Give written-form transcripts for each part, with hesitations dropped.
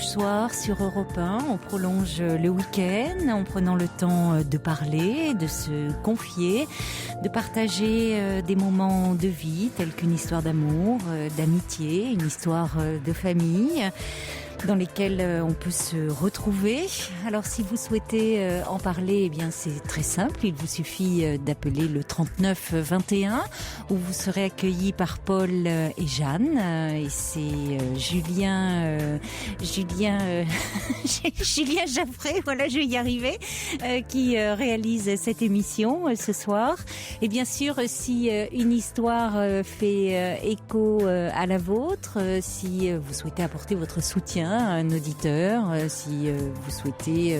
soir sur Europe 1. On prolonge le week-end en prenant le temps de parler, de se confier, de partager des moments de vie tels qu'une histoire d'amour, d'amitié, une histoire de famille, dans lesquelles on peut se retrouver. Alors si vous souhaitez en parler, eh bien c'est très simple, il vous suffit d'appeler le 39 21 où vous serez accueillis par Paul et Jeanne et c'est Julien Jaffray, voilà, je vais y arriver, qui réalise cette émission ce soir. Et bien sûr, si une histoire fait écho à la vôtre, si vous souhaitez apporter votre soutien à un auditeur, si vous souhaitez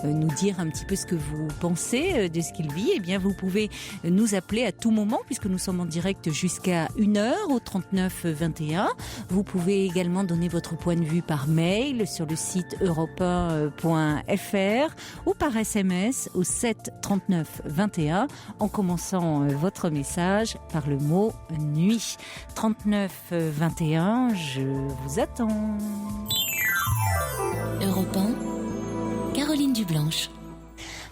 nous dire un petit peu ce que vous pensez de ce qu'il vit, eh bien vous pouvez nous appeler à tout moment puisque nous sommes en direct jusqu'à 1h au 39 21. Vous pouvez également donner votre point de vue par mail sur le site europe1.fr ou par SMS au 7 39 21 en commençant votre message par le mot nuit. 39 21, je vous attends. Europe 1, Caroline Dublanche.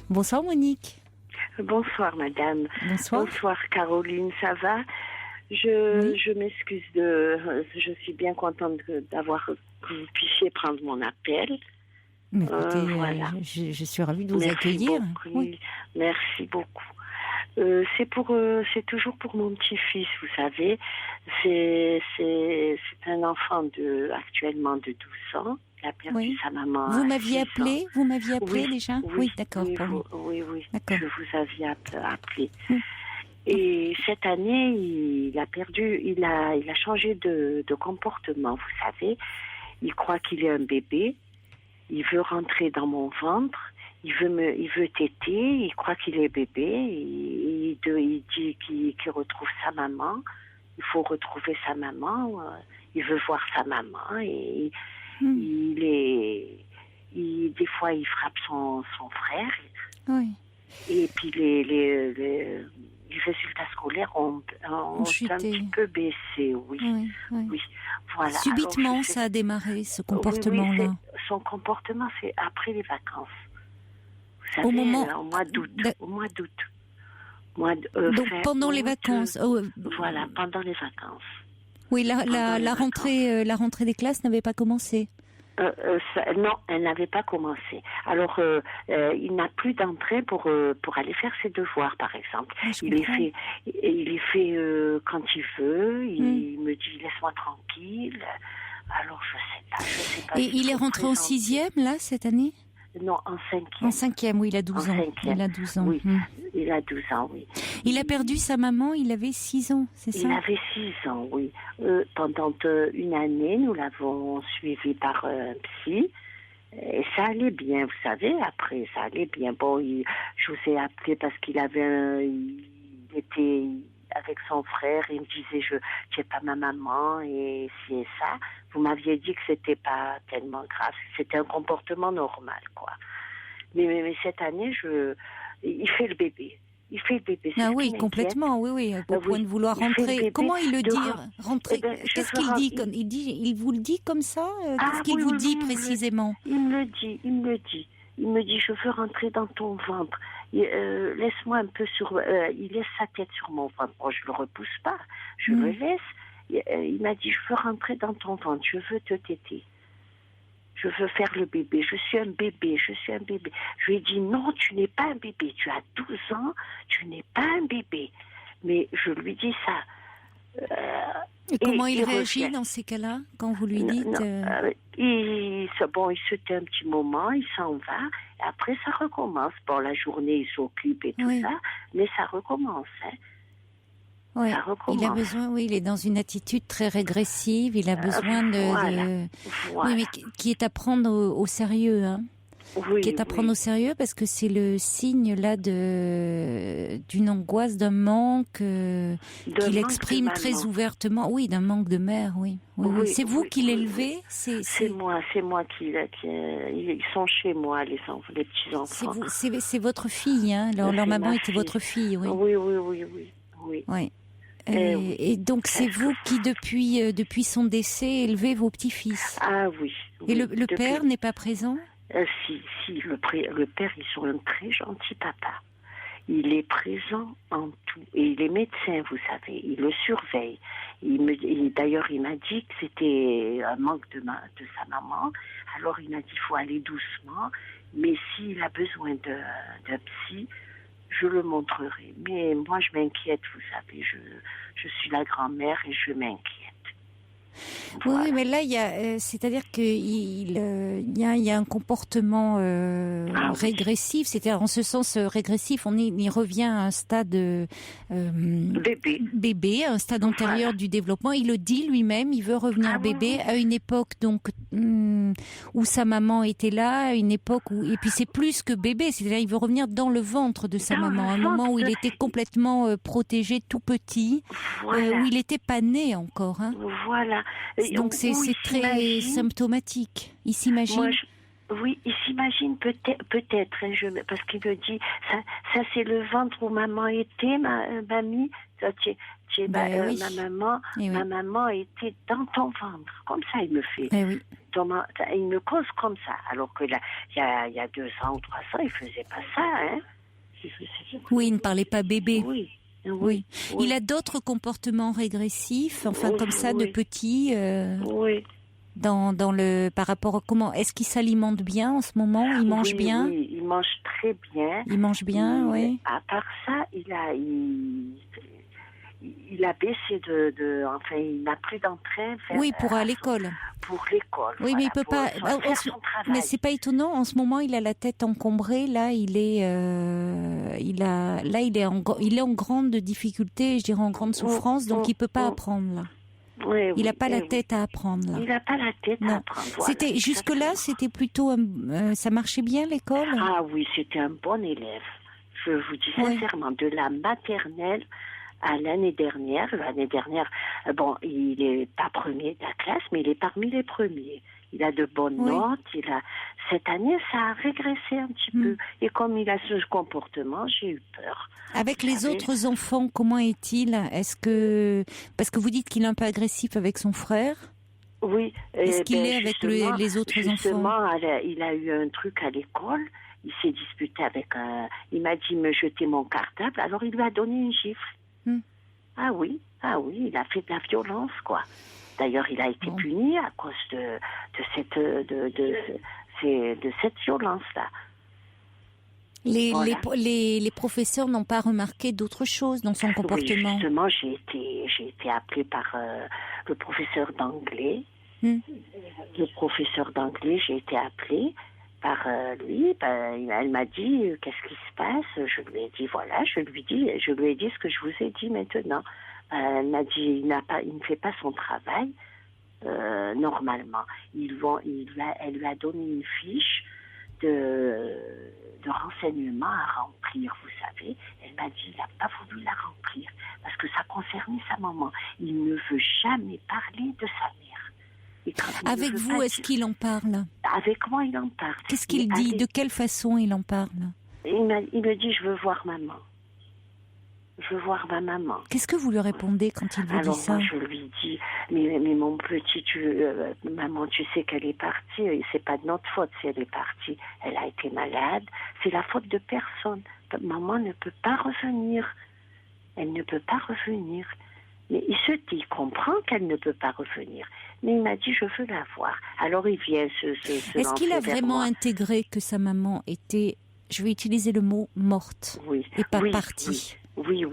Bonsoir Monique. Bonsoir madame. Bonsoir. Bonsoir Caroline, ça va? Je m'excuse je suis bien contente d'avoir que vous puissiez prendre mon appel. Mais écoutez, voilà. je suis ravie de vous Merci accueillir. Beaucoup, Oui. Merci beaucoup. C'est toujours pour mon petit-fils, vous savez. C'est un enfant actuellement de 12 ans. Il a perdu sa maman. Vous à m'aviez 6 ans. appelé Oui, déjà? Oui, d'accord. Oui, D'accord. je vous avais appelé. Oui. Et cette année, il a changé de comportement, vous savez. Il croit qu'il est un bébé. Il veut rentrer dans mon ventre. Il veut téter. Il croit qu'il est bébé. Il dit qu'il retrouve sa maman. Il faut retrouver sa maman. Il veut voir sa maman. Et des fois, il frappe son frère. Oui. Et puis les résultats scolaires ont un petit peu baissé, oui. Voilà. Subitement, Alors, ça a démarré, ce comportement-là. Oui, son comportement, c'est après les vacances. Vous savez, Au mois d'août. Donc pendant les vacances. Voilà, pendant les vacances. Oui, la rentrée des classes n'avait pas commencé. Non, elle n'avait pas commencé. Alors, il n'a plus d'entrée pour aller faire ses devoirs, par exemple. Il les fait quand il veut. Il me dit laisse-moi tranquille. Alors je sais pas. Et il est rentré en 6e là cette année? Non, en 5e. En 5e, oui, il a 12 ans. Il a 12 ans. Oui, il a 12 ans, oui. Il a perdu sa maman, il avait 6 ans, c'est ça? Il avait 6 ans, oui. Pendant une année, nous l'avons suivi par un psy. Et ça allait bien, vous savez, après, ça allait bien. Bon, je vous ai appelé parce qu'il était avec son frère, il me disait, tu n'es pas ma maman, et si et ça. Vous m'aviez dit que c'était pas tellement grave, c'était un comportement normal, quoi. Mais cette année, il fait le bébé. Il fait le bébé. Ah oui, complètement, oui, au point de vouloir rentrer. Comment il le dit, rentrer? Qu'est-ce qu'il dit? Il vous le dit comme ça? Qu'est-ce qu'il vous dit précisément? Il me le dit. Il me dit, je veux rentrer dans ton ventre. Laisse-moi un peu il laisse sa tête sur mon ventre. Bon, je le repousse pas. Je le laisse. Il m'a dit, je veux rentrer dans ton ventre. Je veux te téter. Je veux faire le bébé. Je suis un bébé. Je lui ai dit, non, tu n'es pas un bébé. Tu as 12 ans. Tu n'es pas un bébé. Mais je lui dis ça. Et comment il réagit dans ces cas-là, quand vous lui dites il se tait un petit moment, il s'en va, et après ça recommence. Bon, la journée, il s'occupe et tout ça, mais ça recommence. Oui, il a besoin, il est dans une attitude très régressive, il a besoin de... Oui, mais qui est à prendre au sérieux, hein. Qui est à prendre au sérieux parce que c'est le signe là d'une angoisse, d'un manque qu'il exprime très ouvertement. Oui, d'un manque de mère, oui. C'est vous qui l'élevez? C'est moi qui ils sont chez moi, les petits enfants. C'est votre fille, hein? Leur maman était votre fille, oui. Oui. Et donc c'est vous qui, depuis son décès, élevez vos petits-fils. Ah oui. Et le depuis... père n'est pas présent? Si, le père, ils sont un très gentil papa. Il est présent en tout. Et il est médecin, vous savez. Il le surveille. D'ailleurs, il m'a dit que c'était un manque de sa maman. Alors, il m'a dit qu'il faut aller doucement. Mais s'il a besoin d'un psy, je le montrerai. Mais moi, je m'inquiète, vous savez. Je suis la grand-mère et je m'inquiète. Voilà. Oui, mais là, c'est-à-dire qu'il y a un comportement régressif. C'est-à-dire, en ce sens régressif, il revient à un stade bébé, un stade antérieur du développement. Il le dit lui-même, il veut revenir bébé à une époque donc où sa maman était là, à une époque où, et puis c'est plus que bébé. C'est-à-dire, il veut revenir dans le ventre de sa maman, un moment où il était complètement protégé, tout petit, où il n'était pas né encore. Hein. Voilà. Donc c'est très symptomatique. Il s'imagine. Oui, il s'imagine peut-être. Hein, parce qu'il me dit, ça c'est le ventre où maman était, mamie. Oui. Ma maman était dans ton ventre. Comme ça, il me fait. Oui. Il me cause comme ça. Alors que là, il y a 2 ans ou 3 ans, il faisait pas ça. Hein. Oui, il ne parlait pas bébé. Oui. Il a d'autres comportements régressifs, comme ça, de petit. Par rapport à comment est-ce qu'il s'alimente bien en ce moment? Il mange bien. Oui, il mange très bien. Il mange bien, oui. À part ça, il a baissé enfin, il n'a plus d'entrain. Oui, pour aller à l'école. Pour l'école. Oui, mais il peut pas. Mais c'est pas étonnant. En ce moment, il a la tête encombrée. Là, il est en grande difficulté, je dirais en grande souffrance, donc il peut pas apprendre là. Il n'a pas la tête à apprendre là. Il n'a pas la tête à apprendre. Voilà, jusque-là, c'était plutôt ça marchait bien l'école. Ah oui, c'était un bon élève. Je vous dis sincèrement, de la maternelle à l'année dernière, bon, il n'est pas premier de la classe, mais il est parmi les premiers. Il a de bonnes notes. Cette année, ça a régressé un petit peu. Et comme il a ce comportement, j'ai eu peur. Avec les autres enfants, comment est-il? Parce que vous dites qu'il est un peu agressif avec son frère. Oui. Est-ce qu'il est avec les autres enfants? Justement, il a eu un truc à l'école. Il s'est disputé avec il m'a dit me jeter mon cartable. Alors il lui a donné une gifle. Ah oui, il a fait de la violence, quoi. D'ailleurs, il a été puni à cause de cette violence-là. Les professeurs n'ont pas remarqué d'autres choses dans son comportement? Oui, justement, j'ai été appelée par le professeur d'anglais. Le professeur d'anglais, j'ai été appelée par lui. Elle m'a dit qu'est-ce qui se passe. Je lui ai dit je lui ai dit ce que je vous ai dit maintenant. Elle m'a dit il ne fait pas son travail normalement. Elle lui a donné une fiche de renseignements à remplir, vous savez. Elle m'a dit il n'a pas voulu la remplir parce que ça concernait sa maman. Il ne veut jamais parler de sa mère. Avec vous, est-ce qu'il en parle? Avec moi, il en parle. Qu'est-ce qu'il dit? De quelle façon il en parle? Il me dit, je veux voir maman. Je veux voir ma maman. Qu'est-ce que vous lui répondez quand il vous dit ça? Alors, moi, je lui dis, mais mon petit, maman, tu sais qu'elle est partie. Et c'est pas de notre faute si elle est partie. Elle a été malade. C'est la faute de personne. Maman ne peut pas revenir. Elle ne peut pas revenir. Mais il comprend qu'elle ne peut pas revenir. Mais il m'a dit, je veux la voir. Alors il vient Est-ce qu'il a vraiment intégré que sa maman était, je vais utiliser le mot, morte et pas partie? Oui.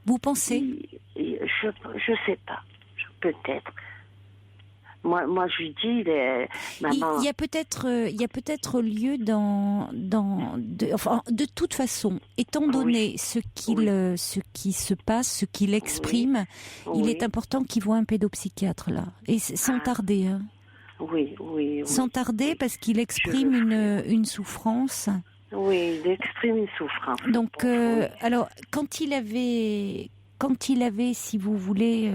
Vous pensez? Je sais pas. Peut-être. Moi, je lui dis, maman... Il y a peut-être lieu de toute façon, étant donné ce qui se passe, ce qu'il exprime, il est important qu'il voit un pédopsychiatre là, et sans tarder. Hein. Oui. Sans tarder, parce qu'il exprime une souffrance. Oui, il exprime une souffrance. Donc, alors, quand il avait, si vous voulez,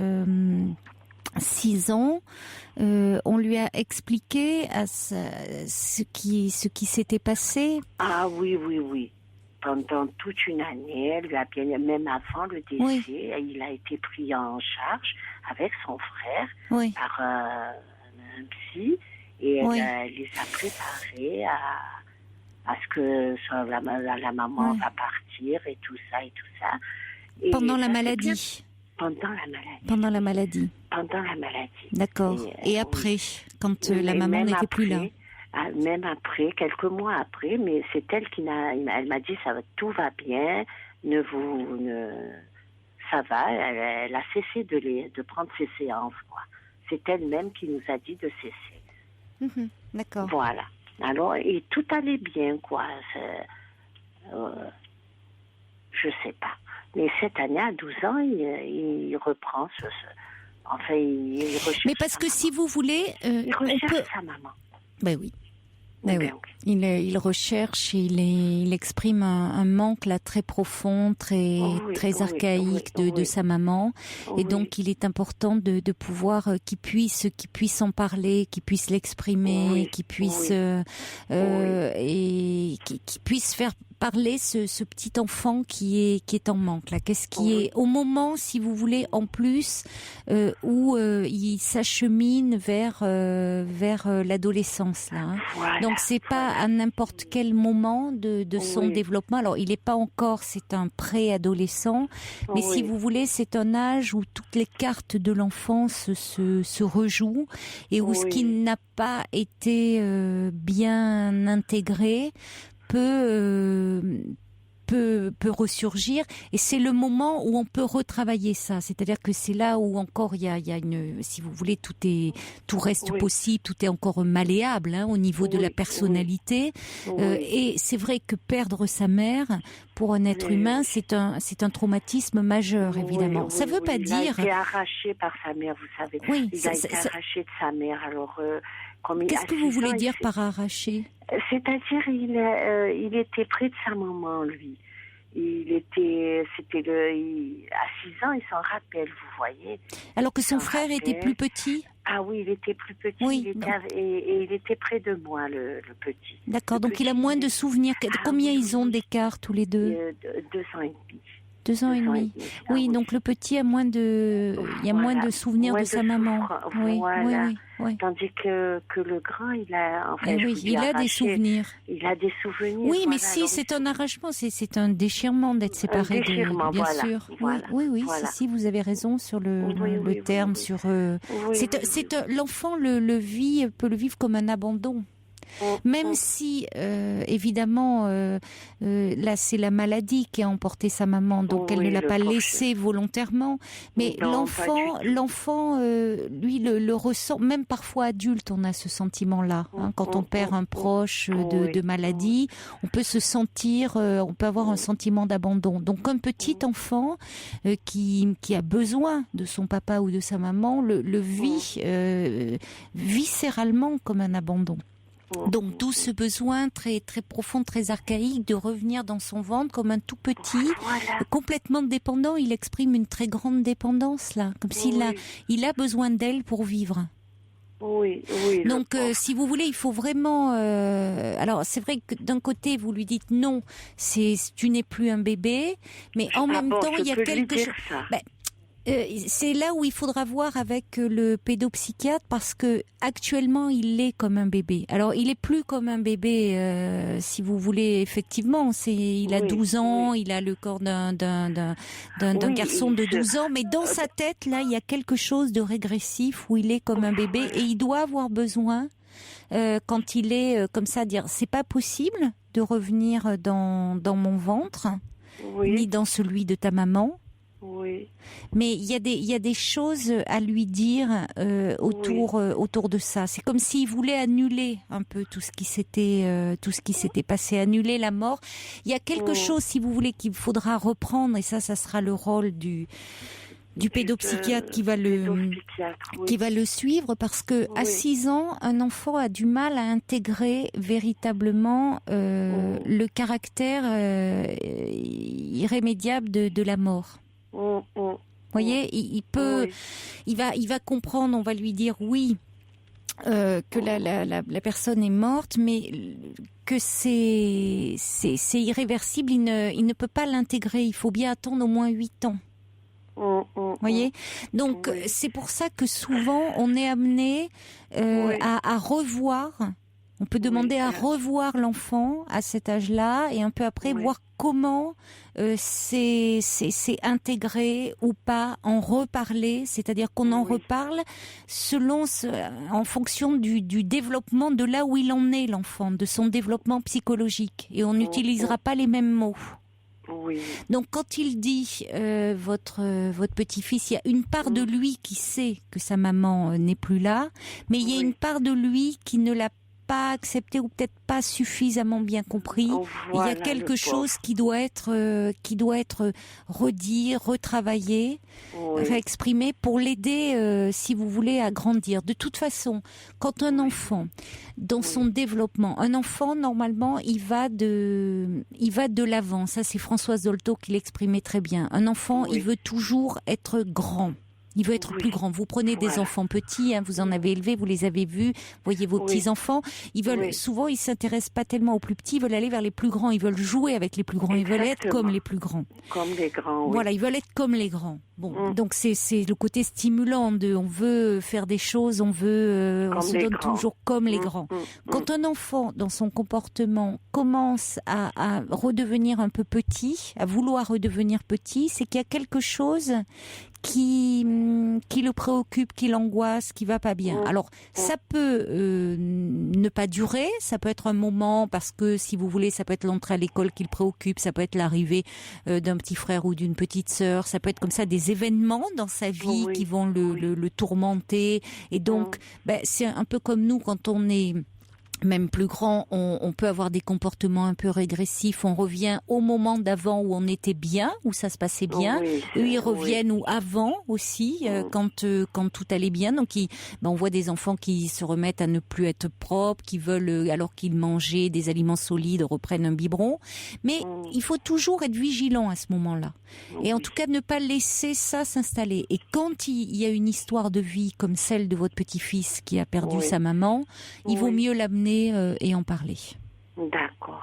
6 ans, on lui a expliqué ce qui s'était passé. Ah oui. pendant toute une année, elle lui a bien, même avant le décès, Oui. il a été pris en charge avec son frère Oui. par un psy, et Oui. elle les a préparés à ce que la maman Oui. va partir et tout ça. Et Pendant la ça, c'est maladie. bien. Pendant la maladie. Pendant la maladie. Pendant la maladie. D'accord. Et après, quand la maman même n'était plus là. Même après, quelques mois après, mais c'est elle elle m'a dit tout va bien, ça va. Elle a cessé de prendre ses séances, quoi. C'est elle-même qui nous a dit de cesser. D'accord. Voilà. Alors, et tout allait bien, quoi. Je sais pas. Mais cette année, à 12 ans, il reprend enfin, il recherche. Mais parce que si vous voulez, il on recherche peut. sa maman. Ben oui. Ben oui. Ben oui. Il recherche, il exprime un manque là très profond, très archaïque de sa maman, et donc il est important de pouvoir qu'il puisse en parler, qu'il puisse l'exprimer, qu'il puisse et qu'il puisse faire parler ce petit enfant qui est en manque là. Qu'est-ce qui est au moment, si vous voulez, en plus où il s'achemine vers l'adolescence là. Hein. Voilà, donc c'est pas à n'importe quel moment de son développement. Alors il n'est pas encore, c'est un préadolescent, mais si vous voulez, c'est un âge où toutes les cartes de l'enfance se rejouent et où ce qui n'a pas été bien intégré peut ressurgir, et c'est le moment où on peut retravailler ça. C'est-à-dire que c'est là où encore il y a une, si vous voulez, tout reste possible, tout est encore malléable hein, au niveau de la personnalité. Et c'est vrai que perdre sa mère pour un être humain, c'est un traumatisme majeur, évidemment. Ça veut pas dire. Il a été arraché par sa mère, vous savez. Oui, il a été arraché de sa mère. Alors, qu'est-ce que vous voulez dire par arraché? C'est-à-dire, il était près de sa maman, lui. À 6 ans, il s'en rappelle, vous voyez. Alors que son frère était plus petit? Ah oui, il était plus petit, il était près de moi, le petit. D'accord, donc il a moins de souvenirs. Combien ils ont d'écart tous les deux? 2 ans et demi. 2 ans et demi. Oui, donc le petit a moins de souvenirs de sa maman. Oui. Tandis que le grand, il a, enfin, il a des souvenirs. Il a des souvenirs. Oui, mais si, c'est un arrachement, c'est un déchirement d'être séparé de, bien sûr. Oui, si, vous avez raison sur le terme, sur. L'enfant peut le vivre comme un abandon. Même si, évidemment, là, c'est la maladie qui a emporté sa maman, donc elle ne l'a pas laissé volontairement. Mais l'enfant, lui, le ressent. Même parfois adulte, on a ce sentiment-là. Hein, quand on perd un proche de maladie, on peut se sentir, on peut avoir un sentiment d'abandon. Donc, un petit enfant qui a besoin de son papa ou de sa maman le vit viscéralement comme un abandon. Donc d'où ce besoin très très profond, très archaïque de revenir dans son ventre comme un tout petit, complètement dépendant. Il exprime une très grande dépendance là, comme s'il a besoin d'elle pour vivre. Oui. Donc si vous voulez, il faut vraiment. Alors c'est vrai que d'un côté vous lui dites non, tu n'es plus un bébé, mais en même temps il y a quelque chose. C'est là où il faudra voir avec le pédopsychiatre, parce que actuellement il est comme un bébé. Alors il est plus comme un bébé, si vous voulez, effectivement. Il a 12 ans, il a le corps d'un garçon de 12 ans, mais dans sa tête là il y a quelque chose de régressif où il est comme un bébé, et il doit avoir besoin quand il est comme ça, dire c'est pas possible de revenir dans mon ventre, ni dans celui de ta maman. Oui. Mais il y a des choses à lui dire autour de ça. C'est comme s'il voulait annuler un peu tout ce qui s'était passé, annuler la mort. Il y a quelque chose, si vous voulez, qu'il faudra reprendre, et ça sera le rôle du pédopsychiatre qui va le suivre, parce que à 6 ans, un enfant a du mal à intégrer véritablement le caractère irrémédiable de la mort. Vous voyez, il va comprendre, on va lui dire que la personne est morte, mais que c'est irréversible, il ne peut pas l'intégrer. Il faut bien attendre au moins 8 ans. Voyez, donc c'est pour ça que souvent on est amené à revoir. On peut demander à revoir l'enfant à cet âge-là et un peu après voir comment c'est intégré ou pas, en reparler, c'est-à-dire qu'on en reparle en fonction du développement de là où il en est, l'enfant, de son développement psychologique. Et on n'utilisera pas les mêmes mots. Oui. Donc quand il dit votre petit-fils, il y a une part de lui qui sait que sa maman n'est plus là, mais il y a une part de lui qui ne l'a pas accepté ou peut-être pas suffisamment bien compris. Il y a quelque chose qui doit être redit, retravaillé, exprimé pour l'aider, si vous voulez, à grandir. De toute façon, quand un enfant, dans son développement, un enfant normalement, il va de l'avant. Ça, c'est Françoise Dolto qui l'exprimait très bien. Un enfant, il veut toujours être grand. Il veut être plus grand. Vous prenez des enfants petits, vous en avez élevé, vous les avez vus, voyez vos petits-enfants. Ils veulent, souvent, ils s'intéressent pas tellement aux plus petits, ils veulent aller vers les plus grands, ils veulent jouer avec les plus grands, ils veulent être comme les plus grands. Comme les grands, Voilà, ils veulent être comme les grands. Bon, donc c'est le côté stimulant on veut faire des choses, on se donne toujours comme les grands. Quand un enfant, dans son comportement, commence à redevenir un peu petit, à vouloir redevenir petit, c'est qu'il y a quelque chose qui le préoccupe, qui l'angoisse, qui va pas bien. Alors, ça peut ne pas durer, ça peut être un moment, parce que, si vous voulez, ça peut être l'entrée à l'école qui le préoccupe, ça peut être l'arrivée d'un petit frère ou d'une petite sœur, ça peut être comme ça des événements dans sa vie qui vont le tourmenter. Et donc, c'est un peu comme nous, quand on est même plus grand, on peut avoir des comportements un peu régressifs. On revient au moment d'avant où on était bien, où ça se passait bien. Eux, ils reviennent ou avant aussi, quand tout allait bien. Donc, on voit des enfants qui se remettent à ne plus être propres, qui veulent, alors qu'ils mangeaient des aliments solides, reprennent un biberon. Mais il faut toujours être vigilant à ce moment-là. Et en tout cas, ne pas laisser ça s'installer. Et quand il y a une histoire de vie comme celle de votre petit-fils qui a perdu sa maman, il vaut mieux l'amener et en parler. D'accord,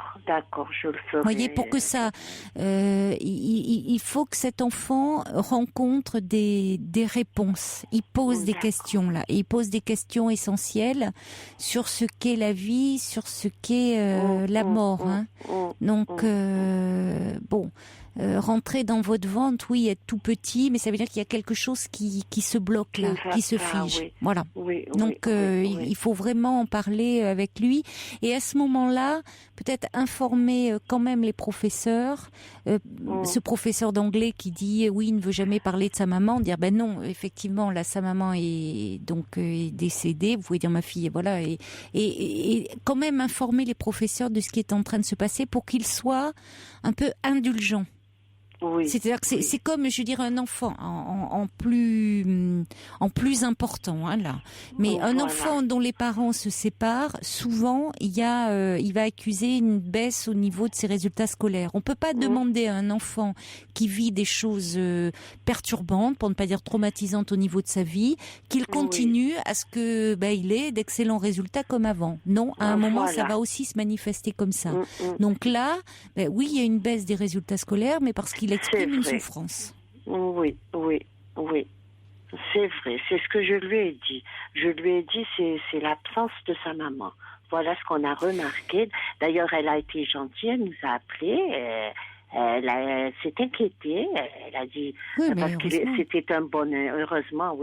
je le ferai. Vous voyez, pour que ça, il faut que cet enfant rencontre des réponses. Il pose des questions là, et il pose des questions essentielles sur ce qu'est la vie, sur ce qu'est la mort. Donc rentrer dans votre ventre, oui, être tout petit, mais ça veut dire qu'il y a quelque chose qui se bloque là, qui se fige. Voilà. Donc il faut vraiment en parler avec lui. Et à ce moment-là, peut-être informer quand même les professeurs. Ce professeur d'anglais qui dit oui, il ne veut jamais parler de sa maman, dire ben non, effectivement, là sa maman est décédée. Vous pouvez dire ma fille, voilà, et quand même informer les professeurs de ce qui est en train de se passer pour qu'ils soient un peu indulgents. C'est-à-dire que c'est comme, je dirais, un enfant en plus important, là. Mais un enfant dont les parents se séparent, souvent, il va accuser une baisse au niveau de ses résultats scolaires. On peut pas demander à un enfant qui vit des choses perturbantes, pour ne pas dire traumatisantes au niveau de sa vie, qu'il continue à ce que il ait d'excellents résultats comme avant. Non, à un moment, ça va aussi se manifester comme ça. Donc là, oui, il y a une baisse des résultats scolaires, mais parce qu'il exprime une souffrance. Oui. C'est vrai, c'est ce que je lui ai dit. Je lui ai dit, c'est l'absence de sa maman. Voilà ce qu'on a remarqué. D'ailleurs, elle a été gentille, elle nous a appelés. Elle s'est inquiétée. Elle a dit, parce que c'était un bon, heureusement,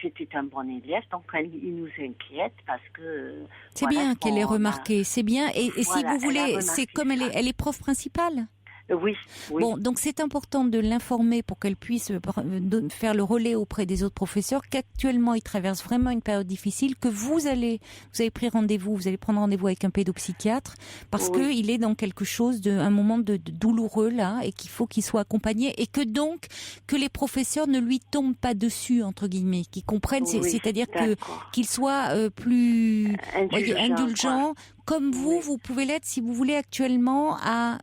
c'était un bon élève. Donc, il nous inquiète parce que... C'est bien qu'elle ait remarqué, c'est bien. Et si vous voulez, c'est comme elle est prof principale. Oui. Bon, donc c'est important de l'informer pour qu'elle puisse faire le relais auprès des autres professeurs qu'actuellement il traverse vraiment une période difficile, que vous allez prendre rendez-vous avec un pédopsychiatre parce que il est dans quelque chose un moment de douloureux là et qu'il faut qu'il soit accompagné et que donc que les professeurs ne lui tombent pas dessus entre guillemets, qu'ils comprennent, c'est-à-dire qu'ils soient plus indulgents comme vous pouvez l'être si vous voulez actuellement à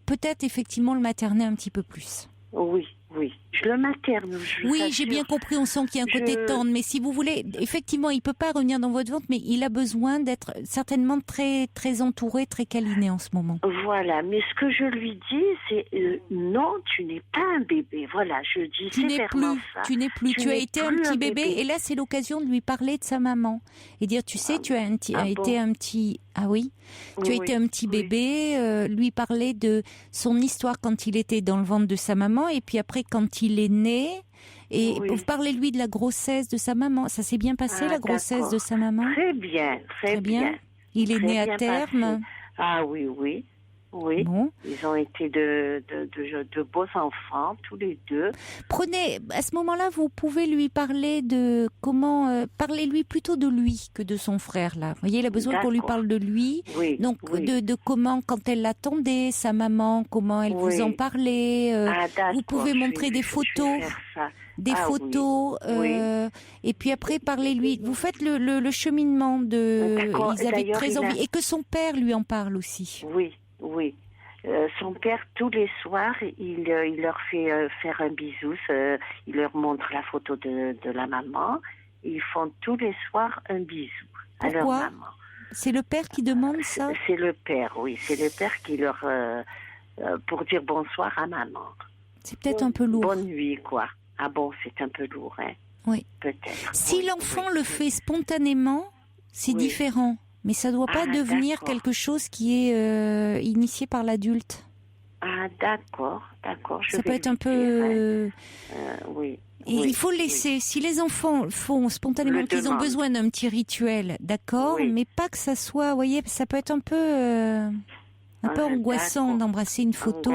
peut-être effectivement le materner un petit peu plus. Oui. Je le materne. Oui, j'ai bien compris, on sent qu'il y a un côté tendre, mais si vous voulez, effectivement, il peut pas revenir dans votre ventre, mais il a besoin d'être certainement très, très entouré, très câliné en ce moment. Voilà, mais ce que je lui dis, c'est non, tu n'es pas un bébé. Voilà, je dis sévèrement ça. Tu n'es plus, tu as été un petit bébé, et là, c'est l'occasion de lui parler de sa maman et dire, tu sais, tu as été un petit... Ah oui, tu as été un petit bébé, lui parler de son histoire quand il était dans le ventre de sa maman, et puis après quand il est né, et parlez-lui de la grossesse de sa maman. Ça s'est bien passé, la grossesse de sa maman? Très bien, très bien. Il est né à terme? Ah oui, oui. Oui, bon. Ils ont été de beaux enfants, tous les deux. Prenez, à ce moment-là, vous pouvez lui parler de comment... parlez-lui plutôt de lui que de son frère, là. Vous voyez, il a besoin qu'on lui parle de lui. Oui, donc, de comment, quand elle l'attendait, sa maman, comment elle vous en parlait. Vous pouvez montrer des photos. Des photos, et puis après parlez-lui. Vous faites le cheminement de... Ils avaient très envie. Et que son père lui en parle aussi. Oui. Oui, son père, tous les soirs, il leur fait faire un bisou, il leur montre la photo de la maman, ils font tous les soirs un bisou à leur maman. C'est le père qui demande ça? C'est le père, oui, c'est le père qui leur... pour dire bonsoir à maman. C'est peut-être un peu lourd. Bonne nuit, quoi. Ah bon, c'est un peu lourd, hein? Oui. Peut-être. Si l'enfant le fait spontanément, c'est différent. Mais ça ne doit pas devenir quelque chose qui est initié par l'adulte. Ah, d'accord. Ça peut être un peu... oui. Et il faut laisser. Si les enfants font spontanément qu'ils ont besoin d'un petit rituel, d'accord, mais pas que ça soit... Vous voyez, ça peut être un peu angoissant d'embrasser une photo.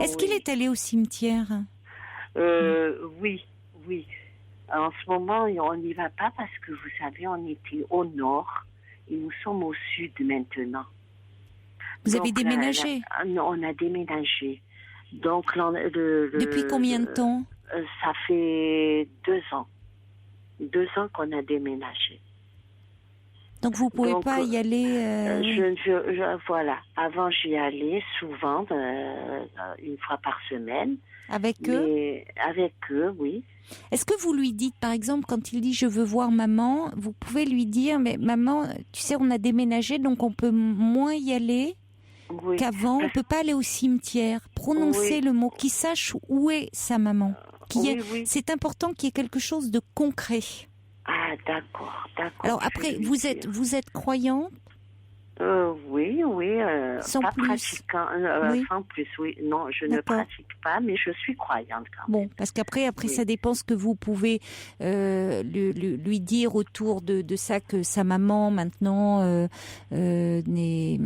Est-ce qu'il est allé au cimetière? Oui. En ce moment, on n'y va pas parce que, vous savez, on était au nord. Et nous sommes au sud maintenant. Vous avez déménagé? On a déménagé. Donc, depuis combien de temps? Ça fait 2 ans. 2 ans qu'on a déménagé. Donc, vous ne pouvez pas y aller voilà. Avant, j'y allais souvent, une fois par semaine. Avec eux? Avec eux, oui. Est-ce que vous lui dites, par exemple, quand il dit « je veux voir maman », vous pouvez lui dire « mais maman, tu sais, on a déménagé, donc on peut moins y aller qu'avant, on ne peut pas aller au cimetière ». Prononcez le mot, qu'il sache où est sa maman. C'est important qu'il y ait quelque chose de concret. Ah, d'accord. Alors après, vous êtes croyante? Oui. Sans pas plus. Pratiquant, sans plus, oui. Non, je ne pratique pas, mais je suis croyante quand même. Bon, parce qu'après, ça dépend ce que vous pouvez lui dire autour de ça, que sa maman, maintenant, n'est...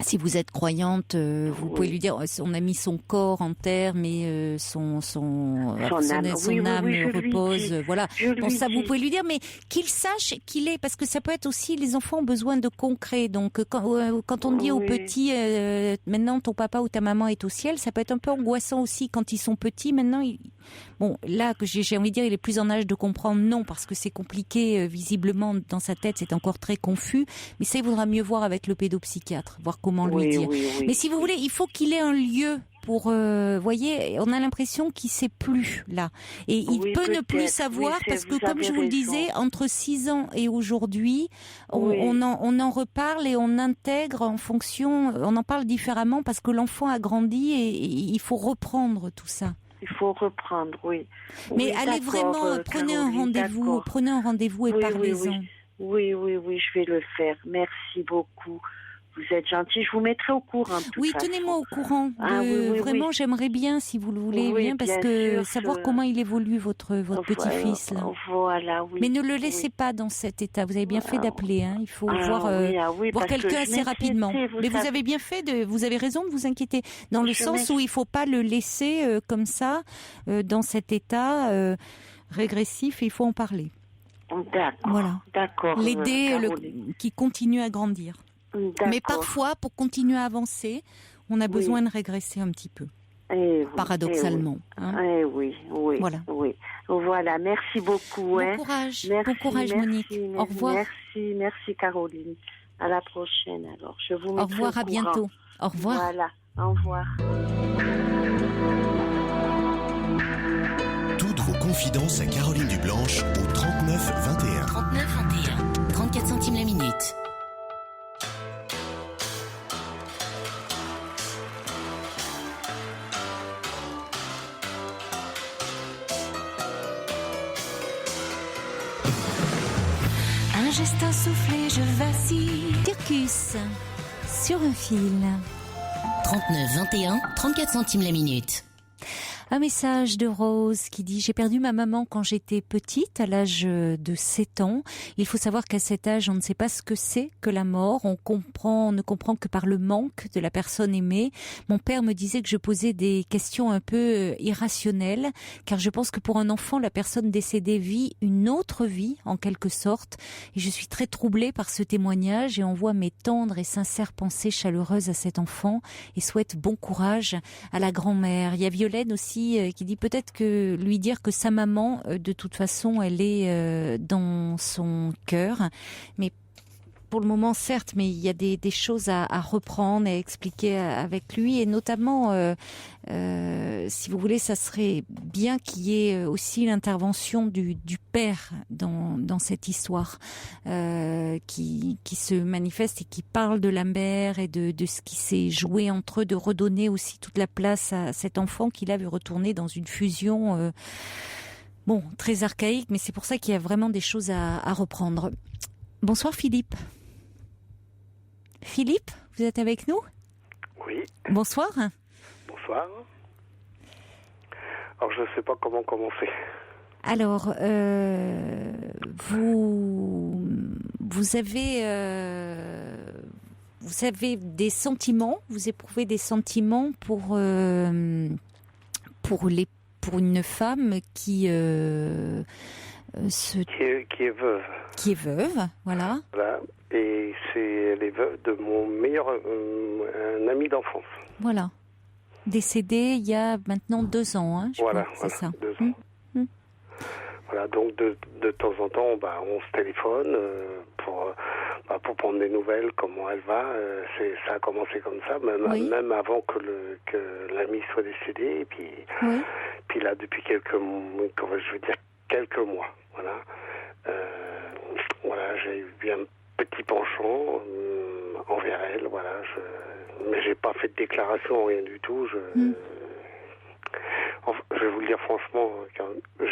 Si vous êtes croyante, vous pouvez lui dire, on a mis son corps en terre, mais son âme repose. Voilà. Bon, ça, vous pouvez lui dire, mais qu'il sache qu'il est, parce que ça peut être aussi, les enfants ont besoin de concret. Donc, quand on dit aux petits, maintenant ton papa ou ta maman est au ciel, ça peut être un peu angoissant aussi quand ils sont petits. Maintenant, bon, là, que j'ai envie de dire, il est plus en âge de comprendre, non, parce que c'est compliqué, visiblement, dans sa tête, c'est encore très confus. Mais ça, il vaudra mieux voir avec le pédopsychiatre, voir comment lui dire. Mais si vous voulez, il faut qu'il ait un lieu pour... voyez, on a l'impression qu'il ne sait plus, là. Et il peut ne plus savoir, parce que, comme je vous le disais, entre 6 ans et aujourd'hui, on en reparle et on intègre en fonction... On en parle différemment parce que l'enfant a grandi et il faut reprendre tout ça. Il faut reprendre, oui. Mais allez vraiment, prenez un rendez-vous et parlez-en. Oui, je vais le faire. Merci beaucoup. Vous êtes gentil. Je vous mettrai au courant. Tenez-moi au courant. Vraiment, j'aimerais bien, si vous le voulez, bien, parce que savoir comment il évolue, votre petit-fils. Là. Voilà, oui. Mais ne le laissez pas dans cet état. Vous avez bien fait d'appeler. Hein. Il faut voir quelqu'un assez rapidement. Mais vous avez bien fait, vous avez raison de vous inquiéter. Dans le sens où il ne faut pas le laisser comme ça, dans cet état régressif, et il faut en parler. D'accord. L'aider, qui continue à grandir. Mais parfois, pour continuer à avancer, on a besoin de régresser un petit peu. Paradoxalement. Oui. Voilà, merci beaucoup. Bon courage, Monique. Au revoir. Merci Caroline. À la prochaine alors. Je vous au revoir, à bientôt. Au revoir. Voilà, au revoir. confidence à Caroline Dublanche au 39 21. 39 21. 34 centimes la minute. Un geste, un soufflet, je vacille. Circus, sur un fil. 39 21. 34 centimes la minute. Un message de Rose qui dit « J'ai perdu ma maman quand j'étais petite, à l'âge de 7 ans. Il faut savoir qu'à cet âge, on ne sait pas ce que c'est que la mort. On ne comprend que par le manque de la personne aimée. Mon père me disait que je posais des questions un peu irrationnelles, car je pense que pour un enfant, la personne décédée vit une autre vie, en quelque sorte. Et je suis très troublée par ce témoignage et envoie mes tendres et sincères pensées chaleureuses à cet enfant et souhaite bon courage à la grand-mère. » Il y a Violaine aussi qui dit peut-être que lui dire que sa maman, de toute façon, elle est dans son cœur. Mais pour le moment, certes, mais il y a des choses à reprendre et à expliquer avec lui. Et notamment, si vous voulez, ça serait bien qu'il y ait aussi l'intervention du père dans cette histoire qui se manifeste et qui parle de la mère et de ce qui s'est joué entre eux, de redonner aussi toute la place à cet enfant qu'il a vu retourner dans une fusion très archaïque, mais c'est pour ça qu'il y a vraiment des choses à reprendre. Bonsoir Philippe. Philippe, vous êtes avec nous ? Oui. Bonsoir. Bonsoir. Alors, je ne sais pas comment commencer. Alors, vous avez des sentiments, vous éprouvez des sentiments pour une femme qui est veuve. Qui est veuve, voilà. Voilà. Et elle est veuve de mon meilleur un ami d'enfance. Voilà. Décédé il y a maintenant 2 ans, hein, je crois, c'est ça. 2 ans. Voilà, donc de temps en temps, on se téléphone pour prendre des nouvelles, comment elle va. Ça a commencé comme ça, même avant que l'ami soit décédé. Et puis là, depuis quelques mois, voilà. Voilà, j'ai eu un petit penchant envers elle, voilà. Mais j'ai pas fait de déclaration, rien du tout. Je vais vous le dire franchement,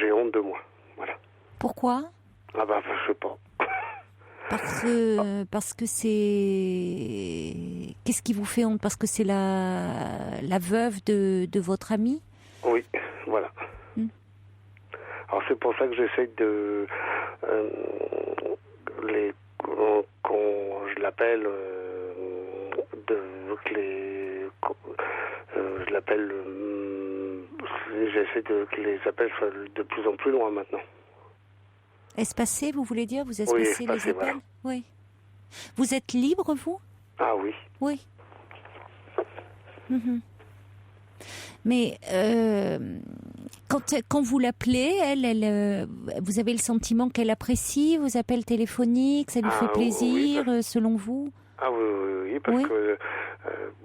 j'ai honte de moi, voilà. Pourquoi ? Je sais pas. Parce que c'est... Qu'est-ce qui vous fait honte ? Parce que c'est la veuve de votre ami ? Oui, voilà. Alors c'est pour ça que j'essaie de... quand je l'appelle... j'essaie que les appels soient de plus en plus loin maintenant. Espacé, vous voulez dire ? Vous espacez les appels ? Voilà. Oui. Vous êtes libre, vous ? Ah oui. Oui. Mais quand vous l'appelez, elle, vous avez le sentiment qu'elle apprécie vos appels téléphoniques, ça lui fait plaisir, selon vous ? Ah oui, parce que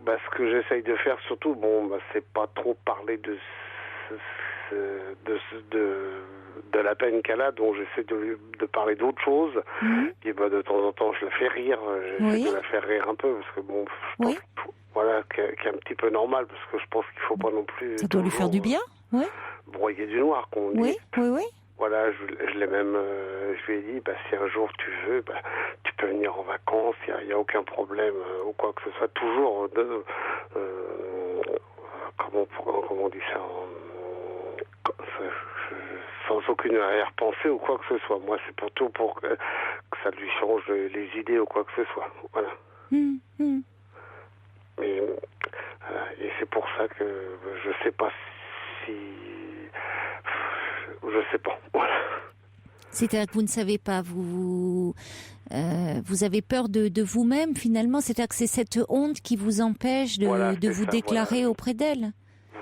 ce que j'essaye de faire surtout, c'est pas trop parler de la peine qu'elle a, donc j'essaie de parler d'autre chose. Et de temps en temps, je la fais rire, j'essaie de la faire rire un peu, parce que je pense qui est un petit peu normal, parce que je pense qu'il faut pas non plus... Ça doit lui faire du bien, broyer du noir, qu'on dit. Oui. Voilà, je l'ai même, je lui ai dit, si un jour tu veux, tu peux venir en vacances, il y a aucun problème, ou quoi que ce soit, toujours comment on dit ça, sans aucune arrière-pensée ou quoi que ce soit. Moi, c'est plutôt pour que ça lui change les idées ou quoi que ce soit. Voilà. Mais, et c'est pour ça que je sais pas si... Je sais pas. Voilà. C'est-à-dire que vous ne savez pas, vous avez peur de vous-même finalement. C'est-à-dire que c'est cette honte qui vous empêche de vous déclarer auprès d'elle.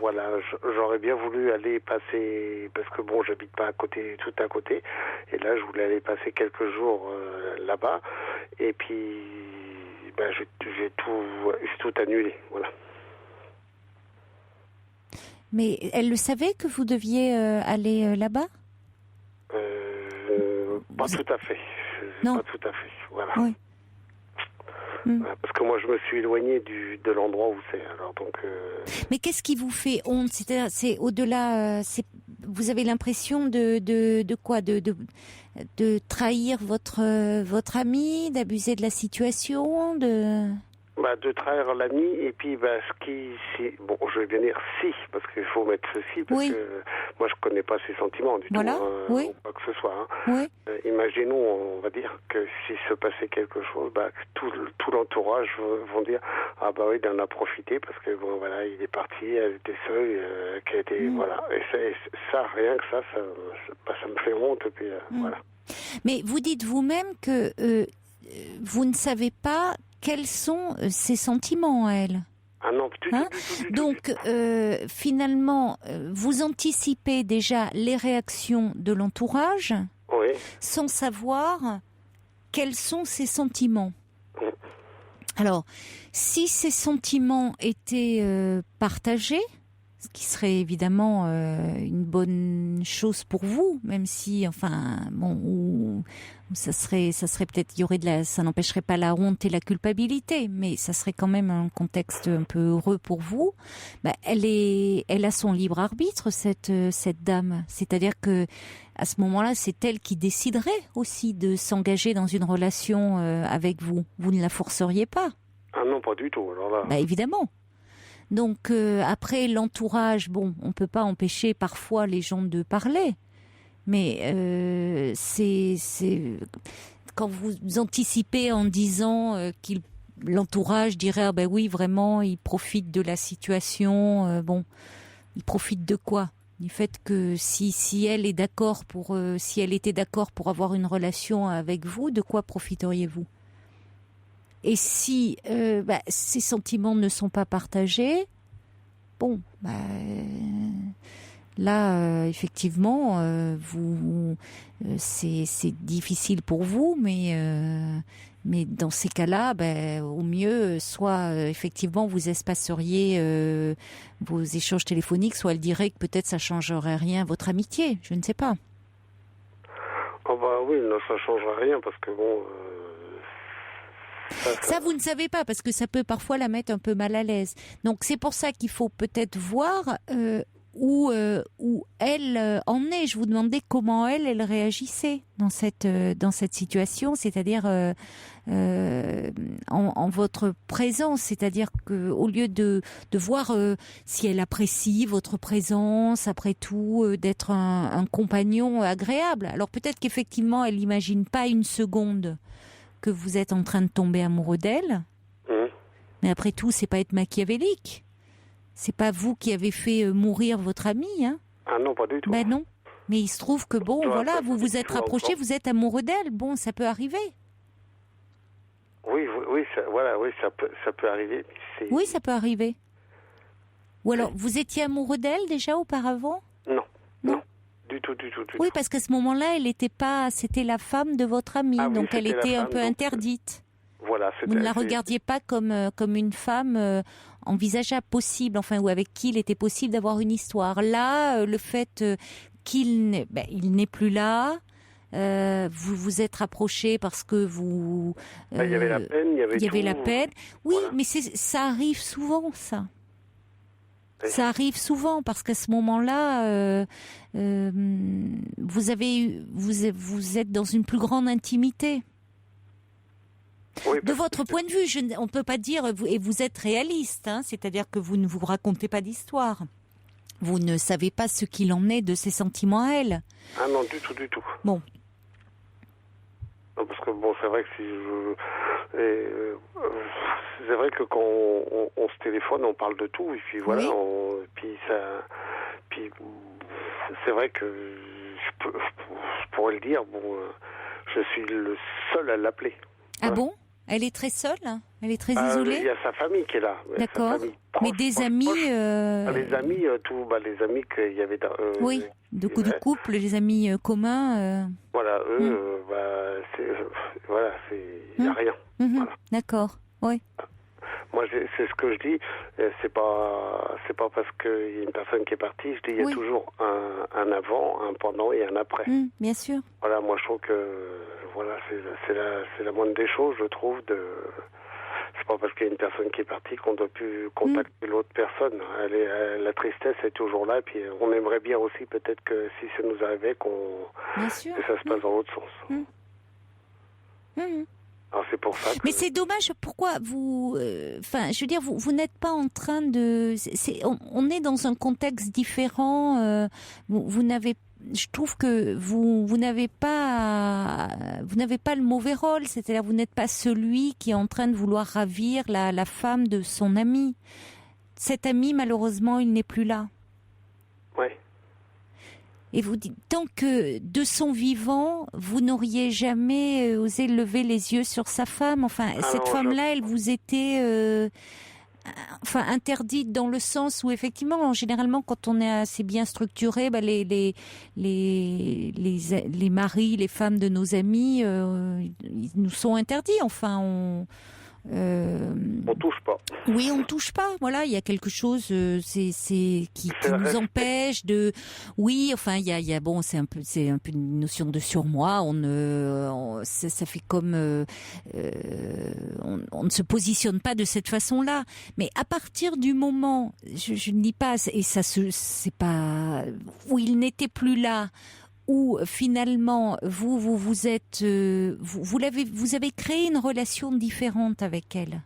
Voilà, j'aurais bien voulu aller passer, parce que j'habite pas tout à côté, et là je voulais aller passer quelques jours là-bas, et puis j'ai tout annulé, voilà. Mais elle le savait que vous deviez aller là-bas ? Pas tout à fait. Non. Pas tout à fait, voilà. Oui. Voilà, parce que moi, je me suis éloigné de l'endroit où c'est. Alors donc. Mais qu'est-ce qui vous fait honte? C'est-à-dire, c'est au-delà. Vous avez l'impression de quoi? De trahir votre ami, d'abuser de la situation, de trahir l'ami, et puis bon, je vais bien dire si, parce qu'il faut mettre ceci, parce que moi je connais pas ses sentiments du tout, ou quoi que ce soit. Hein. Imaginons, on va dire que s'il se passait quelque chose, tout l'entourage vont dire ah bah oui, il en a profité parce que bon voilà, il est parti, elle était seule, qu'elle était voilà, et ça rien que ça me fait honte, et puis voilà. Mais vous dites vous-même que vous ne savez pas quels sont ses sentiments, elle. Ah non, du tout. Donc, finalement, vous anticipez déjà les réactions de l'entourage, sans savoir quels sont ses sentiments. Alors, si ces sentiments étaient partagés, ce qui serait évidemment une bonne chose pour vous, même si, ça serait peut-être, ça n'empêcherait pas la honte et la culpabilité, mais ça serait quand même un contexte un peu heureux pour vous. Elle a son libre arbitre, cette dame. C'est-à-dire que, à ce moment-là, c'est elle qui déciderait aussi de s'engager dans une relation avec vous. Vous ne la forceriez pas. Ah non, pas du tout. Alors là. Évidemment. Donc après l'entourage, on peut pas empêcher parfois les gens de parler, mais c'est quand vous anticipez en disant l'entourage dirait ah ben oui vraiment il profite de la situation, il profite de quoi? Du fait que si elle est d'accord si elle était d'accord pour avoir une relation avec vous, de quoi profiteriez-vous? Et si ces sentiments ne sont pas partagés, là, effectivement, c'est difficile pour vous, mais dans ces cas-là, au mieux, soit effectivement vous espaceriez vos échanges téléphoniques, soit elle dirait que peut-être ça changerait rien à votre amitié. Je ne sais pas. Oui, non, ça changerait rien parce que bon. Ça, vous ne savez pas, parce que ça peut parfois la mettre un peu mal à l'aise. Donc, c'est pour ça qu'il faut peut-être voir où elle en est. Je vous demandais comment elle réagissait dans cette situation, c'est-à-dire en votre présence. C'est-à-dire qu'au lieu de voir si elle apprécie votre présence, après tout, d'être un compagnon agréable. Alors, peut-être qu'effectivement, elle n'imagine pas une seconde que vous êtes en train de tomber amoureux d'elle, mais après tout, c'est pas être machiavélique. C'est pas vous qui avez fait mourir votre ami, hein? Ah non, pas du tout. Non. Mais il se trouve que vous vous êtes rapprochés, vous êtes amoureux d'elle. Bon, ça peut arriver. Oui, ça peut arriver. Oui, ça peut arriver. Ou alors, vous étiez amoureux d'elle déjà auparavant? Non. Du tout. Oui, parce qu'à ce moment-là, c'était la femme de votre ami, donc elle était un peu interdite. Voilà. Vous ne la regardiez pas comme une femme envisageable, possible, ou avec qui il était possible d'avoir une histoire. Là, le fait qu'il n'est plus là, vous vous êtes rapprochés parce que vous... il y avait la peine, il y avait la peine. Oui, voilà. Mais ça arrive souvent, ça. Ça arrive souvent parce qu'à ce moment-là, vous êtes dans une plus grande intimité. Oui, de votre point de vue, on ne peut pas dire, et vous êtes réaliste, c'est-à-dire que vous ne vous racontez pas d'histoire. Vous ne savez pas ce qu'il en est de ses sentiments à elle. Ah non, du tout. Bon. Non, parce que c'est vrai que c'est vrai que quand on se téléphone, on parle de tout, et puis voilà, puis c'est vrai que je pourrais le dire, je suis le seul à l'appeler. Ah bon? Elle est très seule? Elle est très isolée? Il y a sa famille qui est là. D'accord. Mais des amis... Les amis, les amis qu'il y avait... du couple, les amis communs... Voilà, eux, il n'y a rien. Voilà. D'accord, oui. Moi, c'est ce que je dis. C'est pas parce qu'il y a une personne qui est partie. Je dis, il y a toujours un avant, un pendant et un après. Bien sûr. Voilà, moi, je trouve que voilà, c'est la moindre des choses, je trouve. C'est pas parce qu'il y a une personne qui est partie qu'on doit plus contacter l'autre personne. La tristesse est toujours là. Et puis, on aimerait bien aussi, peut-être que si ça nous arrivait, que ça se passe dans l'autre sens. Alors c'est pour ça que... Mais c'est dommage, pourquoi vous... je veux dire, vous n'êtes pas en train de... on est dans un contexte différent. Vous n'avez... Je trouve que vous n'avez pas le mauvais rôle. C'est-à-dire, vous n'êtes pas celui qui est en train de vouloir ravir la femme de son ami. Cet ami, malheureusement, il n'est plus là. Oui. Et vous dites, tant que de son vivant, vous n'auriez jamais osé lever les yeux sur sa femme. Enfin, cette femme-là, elle vous était interdite dans le sens où, effectivement, généralement, quand on est assez bien structuré, les maris, les femmes de nos amis, ils nous sont interdits. Enfin, on touche pas. Oui, on touche pas. Voilà, il y a quelque chose, qui nous empêche de. Oui, enfin, il y a bon, c'est un peu une notion de surmoi. Ça fait comme on ne se positionne pas de cette façon-là. Mais à partir du moment, je ne dis pas, et ça c'est pas où il n'était plus là. Où finalement vous avez créé une relation différente avec elle,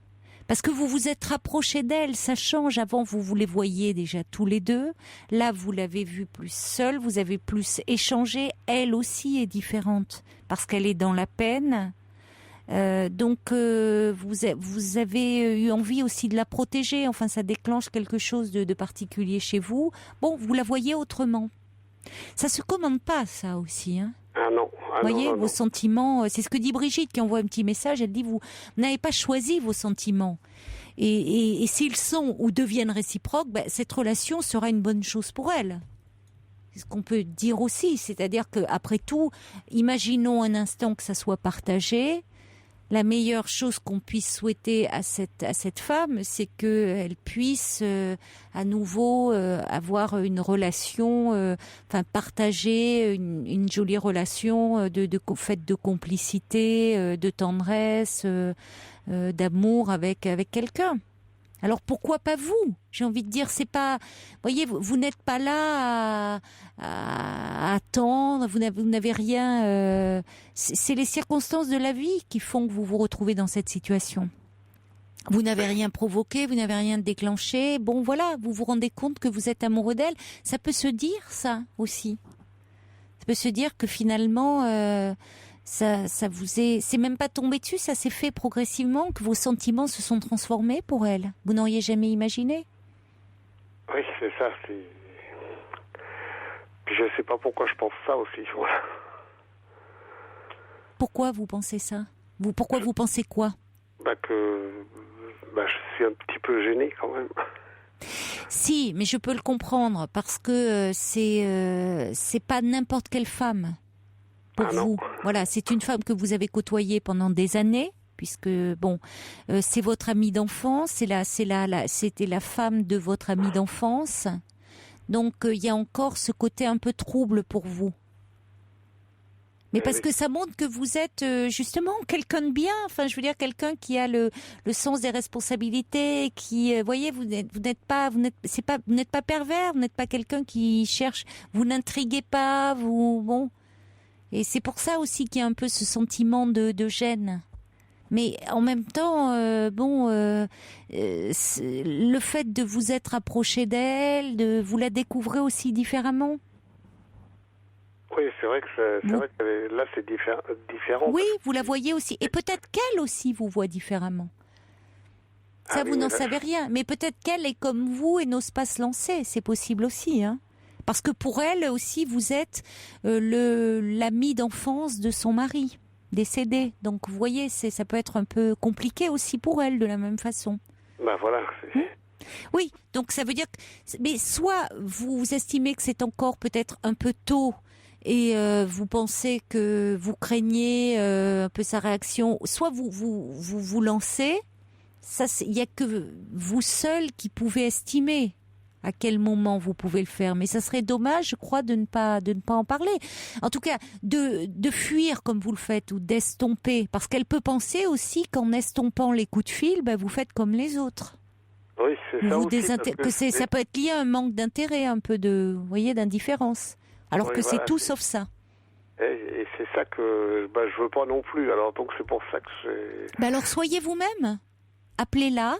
parce que vous vous êtes rapprochés d'elle. Ça change. Avant vous les voyiez déjà tous les deux. Là vous l'avez vue plus seule. Vous avez plus échangé. Elle aussi est différente parce qu'elle est dans la peine. Donc vous avez eu envie aussi de la protéger. Enfin, ça déclenche quelque chose de particulier chez vous. Bon, vous la voyez autrement. Ça se commande pas, ça aussi, hein. Ah non. Vous voyez, vos non. sentiments, c'est ce que dit Brigitte qui envoie un petit message. Elle dit, vous n'avez pas choisi vos sentiments. Et s'ils sont ou deviennent réciproques, cette relation sera une bonne chose pour elle. C'est ce qu'on peut dire aussi. C'est-à-dire qu'après tout, imaginons un instant que ça soit partagé. La meilleure chose qu'on puisse souhaiter à cette femme, c'est qu'elle puisse à nouveau avoir une relation, partager une jolie relation faite de complicité, de tendresse, d'amour avec quelqu'un. Alors pourquoi pas vous ? J'ai envie de dire, c'est pas, voyez, vous n'êtes pas là à attendre, vous n'avez rien. C'est les circonstances de la vie qui font que vous vous retrouvez dans cette situation. Vous n'avez rien provoqué, vous n'avez rien déclenché. Bon, voilà, vous vous rendez compte que vous êtes amoureux d'elle. Ça peut se dire, ça aussi. Ça peut se dire que finalement. Ça vous est, c'est même pas tombé dessus, ça s'est fait progressivement, que vos sentiments se sont transformés pour elle. Vous n'auriez jamais imaginé. Oui, c'est ça. Puis je sais pas pourquoi je pense ça aussi. Voilà. Pourquoi vous pensez ça ? Pourquoi vous pensez quoi ? Je suis un petit peu gêné quand même. Si, mais je peux le comprendre parce que c'est pas n'importe quelle femme. Pour vous. Voilà, c'est une femme que vous avez côtoyée pendant des années, puisque c'est votre amie d'enfance, c'était la femme de votre amie d'enfance. Donc il y a encore ce côté un peu trouble pour vous. Mais parce que ça montre que vous êtes justement quelqu'un de bien. Enfin, je veux dire quelqu'un qui a le sens des responsabilités, qui, voyez, vous n'êtes pas pervers, vous n'êtes pas quelqu'un qui cherche, vous n'intriguez pas, Et c'est pour ça aussi qu'il y a un peu ce sentiment de gêne. Mais en même temps, le fait de vous être approché d'elle, vous la découvrez aussi différemment. Oui, c'est vrai que là c'est différent. Oui, vous la voyez aussi. Et peut-être qu'elle aussi vous voit différemment. Ça, vous n'en savez rien. Mais peut-être qu'elle est comme vous et n'ose pas se lancer. C'est possible aussi, hein. Parce que pour elle aussi, vous êtes l'ami d'enfance de son mari, décédé. Donc, vous voyez, ça peut être un peu compliqué aussi pour elle, de la même façon. Voilà. Oui, donc ça veut dire que... Mais soit vous estimez que c'est encore peut-être un peu tôt et vous pensez que vous craignez un peu sa réaction, soit vous lancez, ça, il y a que vous seul qui pouvez estimer à quel moment vous pouvez le faire. Mais ça serait dommage, je crois, de ne pas en parler. En tout cas, de fuir comme vous le faites ou d'estomper. Parce qu'elle peut penser aussi qu'en estompant les coups de fil, ben, vous faites comme les autres. Oui, c'est ça aussi. Ça peut être lié à un manque d'intérêt, un peu vous voyez, d'indifférence. Alors oui, que voilà, c'est tout sauf ça. Et c'est ça que je veux pas non plus. Alors donc c'est pour ça que c'est... Alors soyez vous-même. Appelez-la.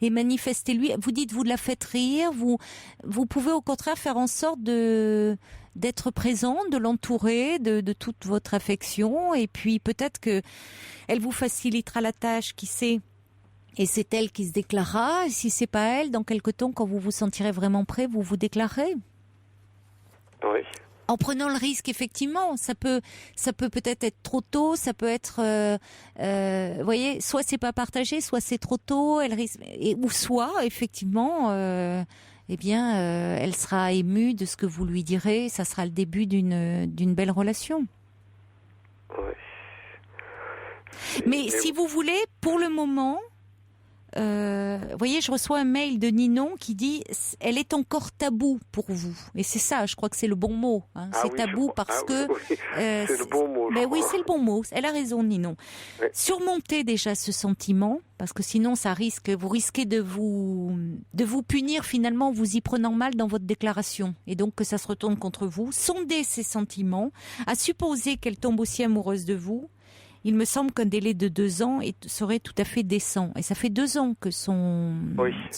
Et manifestez-lui. Vous dites, vous la faites rire. Vous pouvez au contraire faire en sorte d'être présent, de l'entourer de toute votre affection. Et puis peut-être que elle vous facilitera la tâche, qui sait. Et c'est elle qui se déclarera. Et si c'est pas elle, dans quelque temps, quand vous vous sentirez vraiment prêt, vous vous déclarerez. Oui. En prenant le risque, effectivement, ça peut peut-être être trop tôt, ça peut être, vous voyez, soit c'est pas partagé, soit c'est trop tôt, ou soit effectivement, elle sera émue de ce que vous lui direz, ça sera le début d'une belle relation. Oui. Mais si vous voulez, pour le moment. Vous voyez, je reçois un mail de Ninon qui dit « Elle est encore tabou pour vous ». Et c'est ça, je crois que c'est le bon mot. Hein. C'est tabou parce que... Oui. C'est le bon mot. Oui, c'est le bon mot. Elle a raison, Ninon. Oui. Surmontez déjà ce sentiment, parce que sinon, vous risquez de vous punir finalement en vous y prenant mal dans votre déclaration. Et donc que ça se retourne contre vous. Sondez ces sentiments, à supposer qu'elle tombe aussi amoureuse de vous. Il me semble qu'un délai de 2 ans serait tout à fait décent. Et ça fait 2 ans que son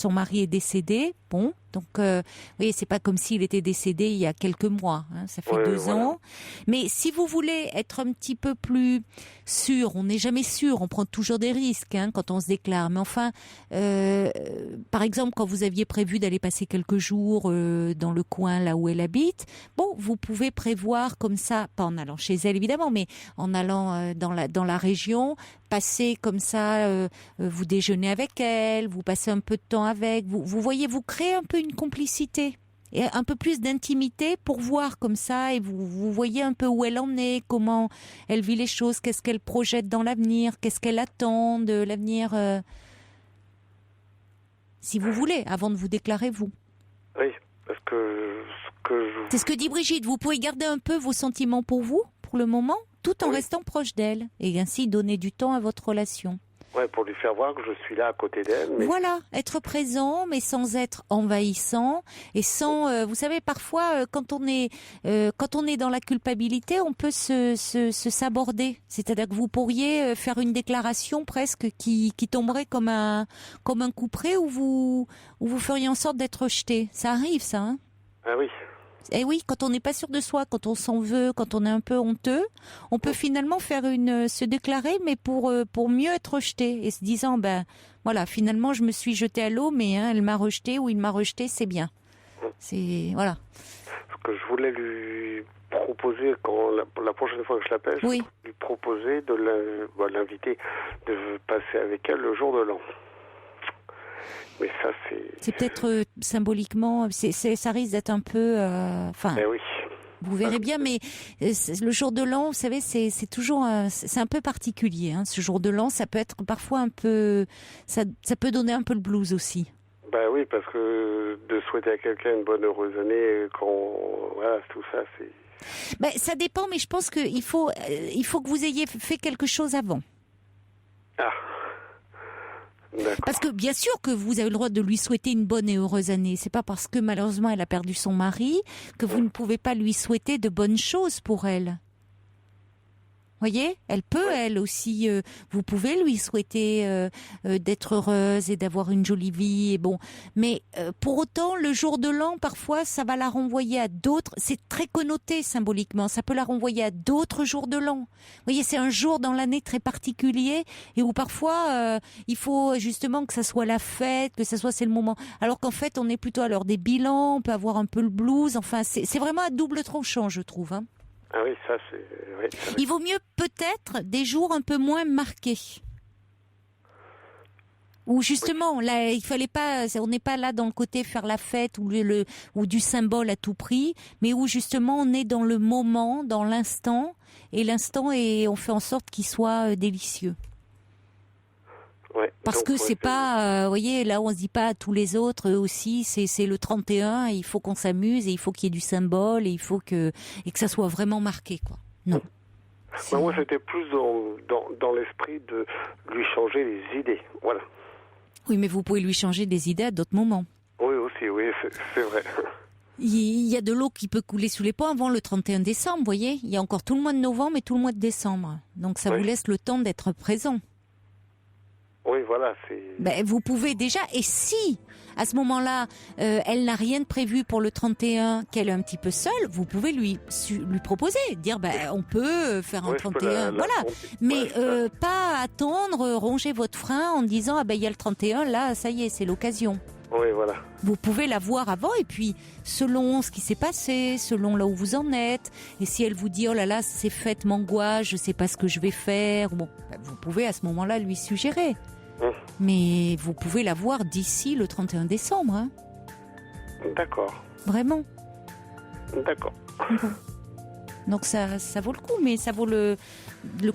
mari est décédé. Bon, donc, vous voyez, c'est pas comme s'il était décédé il y a quelques mois. Hein, ça fait 2 ans. Mais si vous voulez être un petit peu plus sûr, on n'est jamais sûr, on prend toujours des risques quand on se déclare. Mais enfin, par exemple, quand vous aviez prévu d'aller passer quelques jours dans le coin là où elle habite, bon, vous pouvez prévoir comme ça, pas en allant chez elle évidemment, mais en allant dans la région, passer comme ça, vous déjeunez avec elle, vous passez un peu de temps avec, vous voyez, vous créez un peu une complicité et un peu plus d'intimité pour voir comme ça, et vous voyez un peu où elle en est, comment elle vit les choses, qu'est-ce qu'elle projette dans l'avenir, qu'est-ce qu'elle attend de l'avenir, si vous voulez, avant de vous déclarer vous. Oui, parce que c'est ce que dit Brigitte, vous pouvez garder un peu vos sentiments pour vous, pour le moment, tout en restant proche d'elle, et ainsi donner du temps à votre relation. Ouais, pour lui faire voir que je suis là à côté d'elle. Mais... Voilà, être présent, mais sans être envahissant, et sans, vous savez, parfois, quand on est dans la culpabilité, on peut se saborder. C'est-à-dire que vous pourriez faire une déclaration presque qui tomberait comme un couperet, où vous feriez en sorte d'être rejeté. Ça arrive, ça, hein? Ah oui. Et oui, quand on n'est pas sûr de soi, quand on s'en veut, quand on est un peu honteux, on peut finalement se déclarer, mais pour mieux être rejeté, et se disant, voilà, finalement, je me suis jetée à l'eau, mais elle m'a rejeté ou il m'a rejeté, c'est bien. C'est, voilà. Ce que je voulais lui proposer, la prochaine fois que je l'appelle, je vais lui proposer de l'inviter, de passer avec elle le jour de l'an. Mais ça, c'est peut-être symboliquement, ça risque d'être un peu... oui. Vous verrez bien, mais le jour de l'an, vous savez, c'est toujours... c'est un peu particulier, hein, ce jour de l'an. Ça peut être parfois un peu... Ça peut donner un peu le blues aussi. Oui, parce que de souhaiter à quelqu'un une bonne heureuse année, voilà, tout ça, c'est... ça dépend, mais je pense qu'il faut que vous ayez fait quelque chose avant. Ah. D'accord. Parce que bien sûr que vous avez le droit de lui souhaiter une bonne et heureuse année. C'est pas parce que malheureusement elle a perdu son mari que vous ne pouvez pas lui souhaiter de bonnes choses pour elle. Voyez, elle peut, elle aussi. Vous pouvez lui souhaiter d'être heureuse et d'avoir une jolie vie. Et bon, mais pour autant, le jour de l'an, parfois, ça va la renvoyer à d'autres. C'est très connoté symboliquement. Ça peut la renvoyer à d'autres jours de l'an. Vous voyez, c'est un jour dans l'année très particulier et où parfois il faut justement que ça soit la fête, que c'est le moment. Alors qu'en fait, on est plutôt à l'heure des bilans. On peut avoir un peu le blues. Enfin, c'est vraiment à double tranchant, je trouve. Hein. Ah oui, ça c'est... Oui, il vaut mieux peut-être des jours un peu moins marqués. Où justement, là, il fallait pas, on n'est pas là dans le côté faire la fête ou du symbole à tout prix, mais où justement on est dans le moment, dans l'instant, et on fait en sorte qu'il soit délicieux. Ouais. Parce Donc, que ouais, c'est pas, vous voyez, là on se dit pas tous les autres eux aussi, c'est le 31, il faut qu'on s'amuse et il faut qu'il y ait du symbole et que ça soit vraiment marqué, quoi. Non. Bah, moi, c'était plus dans l'esprit de lui changer les idées. Voilà. Oui, mais vous pouvez lui changer des idées à d'autres moments. Oui, aussi, oui, c'est vrai. Il y a de l'eau qui peut couler sous les ponts avant le 31 décembre, vous voyez. Il y a encore tout le mois de novembre et tout le mois de décembre. Donc ça vous laisse le temps d'être présent. Oui, voilà. Vous pouvez déjà, et si à ce moment-là, elle n'a rien de prévu pour le 31, qu'elle est un petit peu seule, vous pouvez lui proposer, dire on peut faire un 31, voilà. Mais pas attendre, ronger votre frein en disant il y a le 31, là, ça y est, c'est l'occasion. Oui, voilà. Vous pouvez la voir avant et puis selon ce qui s'est passé, selon là où vous en êtes, et si elle vous dit oh là là c'est fête m'angoisse, je sais pas ce que je vais faire, vous pouvez à ce moment-là lui suggérer. Mais vous pouvez la voir d'ici le 31 décembre. Hein. D'accord. Vraiment. D'accord. Donc ça vaut le coup, mais ça vaut le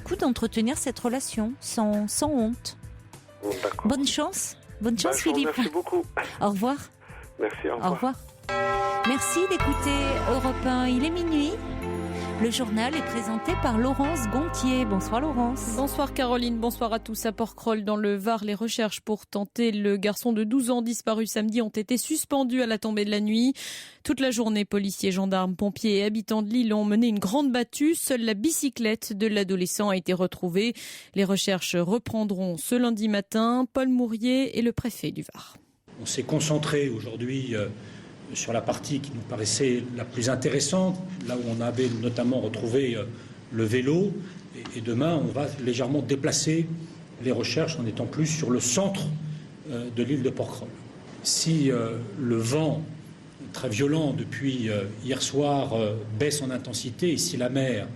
coup d'entretenir cette relation sans honte. D'accord. Bonne chance. Bonne chance, Philippe. Merci beaucoup. Au revoir. Merci, au revoir. Au revoir. Merci d'écouter Europe 1. Il est minuit. Le journal est présenté par Laurence Gontier. Bonsoir Laurence. Bonsoir Caroline, bonsoir à tous. À Porquerolles, dans le Var, les recherches pour tenter le garçon de 12 ans disparu samedi ont été suspendues à la tombée de la nuit. Toute la journée, policiers, gendarmes, pompiers et habitants de l'île ont mené une grande battue. Seule la bicyclette de l'adolescent a été retrouvée. Les recherches reprendront ce lundi matin. Paul Mourier est le préfet du Var. On s'est concentré aujourd'hui sur la partie qui nous paraissait la plus intéressante, là où on avait notamment retrouvé le vélo. Et demain, on va légèrement déplacer les recherches en étant plus sur le centre de l'île de Porquerolles. Si le vent très violent depuis hier soir baisse en intensité et si la mer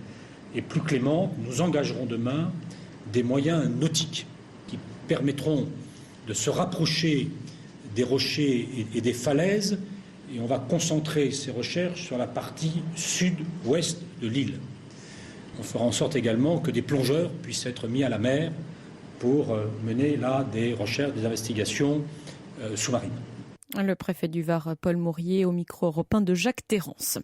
est plus clémente, nous engagerons demain des moyens nautiques qui permettront de se rapprocher des rochers et des falaises. Et on va concentrer ces recherches sur la partie sud-ouest de l'île. On fera en sorte également que des plongeurs puissent être mis à la mer pour mener là des recherches, des investigations sous-marines. Le préfet du Var, Paul Mourier, au micro européen de Jacques Terrance.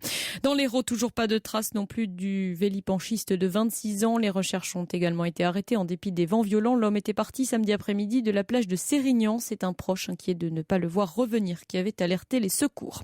Dans l'Hérault, toujours pas de traces non plus du vélipanchiste de 26 ans. Les recherches ont également été arrêtées en dépit des vents violents. L'homme était parti samedi après-midi de la plage de Sérignan. C'est un proche inquiet de ne pas le voir revenir qui avait alerté les secours.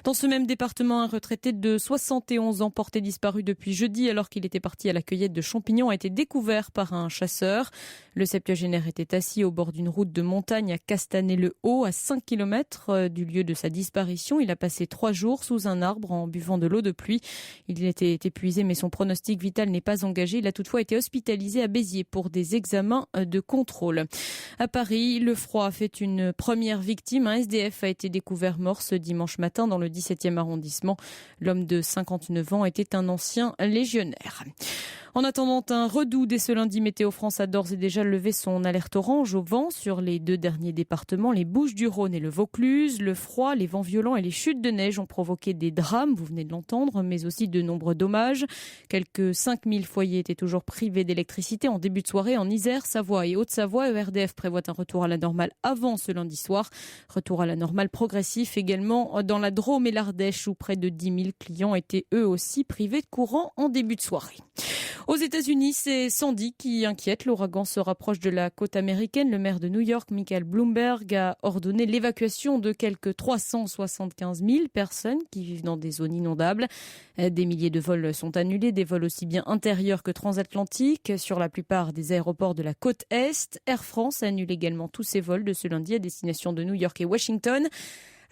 Dans ce même département, un retraité de 71 ans porté disparu depuis jeudi alors qu'il était parti à la cueillette de champignons a été découvert par un chasseur. Le septuagénaire était assis au bord d'une route de montagne à Castanet-le-Haut, à 5 km du lieu de sa disparition. Il a passé 3 jours sous un arbre en buvant de l'eau de pluie. Il était épuisé, mais son pronostic vital n'est pas engagé. Il a toutefois été hospitalisé à Béziers pour des examens de contrôle. À Paris, le froid a fait une première victime. Un SDF a été découvert mort ce dimanche matin dans le 17e arrondissement. L'homme de 59 ans était un ancien légionnaire. En attendant un redout dès ce lundi, Météo France a d'ores et déjà levé son alerte orange au vent sur les 2 derniers départements, les Bouches-du-Rhône et le Vaucluse. Le froid, les vents violents et les chutes de neige ont provoqué des drames, vous venez de l'entendre, mais aussi de nombreux dommages. Quelques 5000 foyers étaient toujours privés d'électricité en début de soirée en Isère, Savoie et Haute-Savoie. ERDF prévoit un retour à la normale avant ce lundi soir. Retour à la normale progressif également dans la Drôme et l'Ardèche où près de 10 000 clients étaient eux aussi privés de courant en début de soirée. Aux États-Unis, c'est Sandy qui inquiète. L'ouragan se rapproche de la côte américaine. Le maire de New York, Michael Bloomberg, a ordonné l'évacuation de quelques 375 000 personnes qui vivent dans des zones inondables. Des milliers de vols sont annulés, des vols aussi bien intérieurs que transatlantiques sur la plupart des aéroports de la côte Est. Air France annule également tous ses vols de ce lundi à destination de New York et Washington.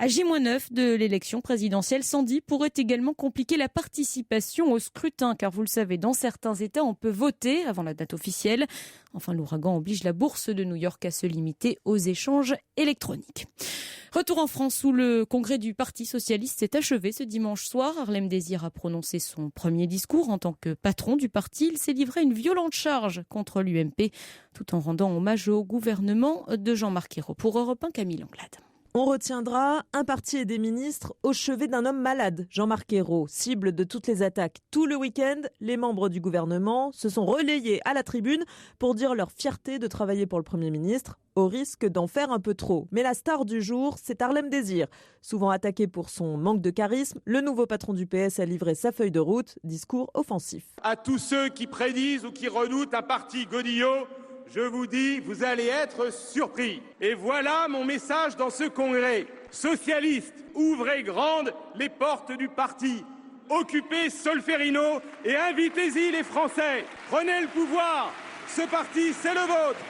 À J-9 de l'élection présidentielle, Sandy pourrait également compliquer la participation au scrutin, car vous le savez, dans certains États, on peut voter avant la date officielle. Enfin, l'ouragan oblige la bourse de New York à se limiter aux échanges électroniques. Retour en France où le congrès du Parti socialiste s'est achevé ce dimanche soir. Harlem Désir a prononcé son premier discours en tant que patron du parti. Il s'est livré une violente charge contre l'UMP, tout en rendant hommage au gouvernement de Jean-Marc Ayrault. Pour Europe 1, Camille Anglade. On retiendra un parti et des ministres au chevet d'un homme malade, Jean-Marc Ayrault, cible de toutes les attaques. Tout le week-end, les membres du gouvernement se sont relayés à la tribune pour dire leur fierté de travailler pour le Premier ministre, au risque d'en faire un peu trop. Mais la star du jour, c'est Harlem Désir. Souvent attaqué pour son manque de charisme, le nouveau patron du PS a livré sa feuille de route, discours offensif. À tous ceux qui prédisent ou qui redoutent un parti godillot, je vous dis, vous allez être surpris. Et voilà mon message dans ce congrès. Socialistes, ouvrez grandes les portes du parti. Occupez Solferino et invitez-y les Français. Prenez le pouvoir. Ce parti, c'est le vôtre.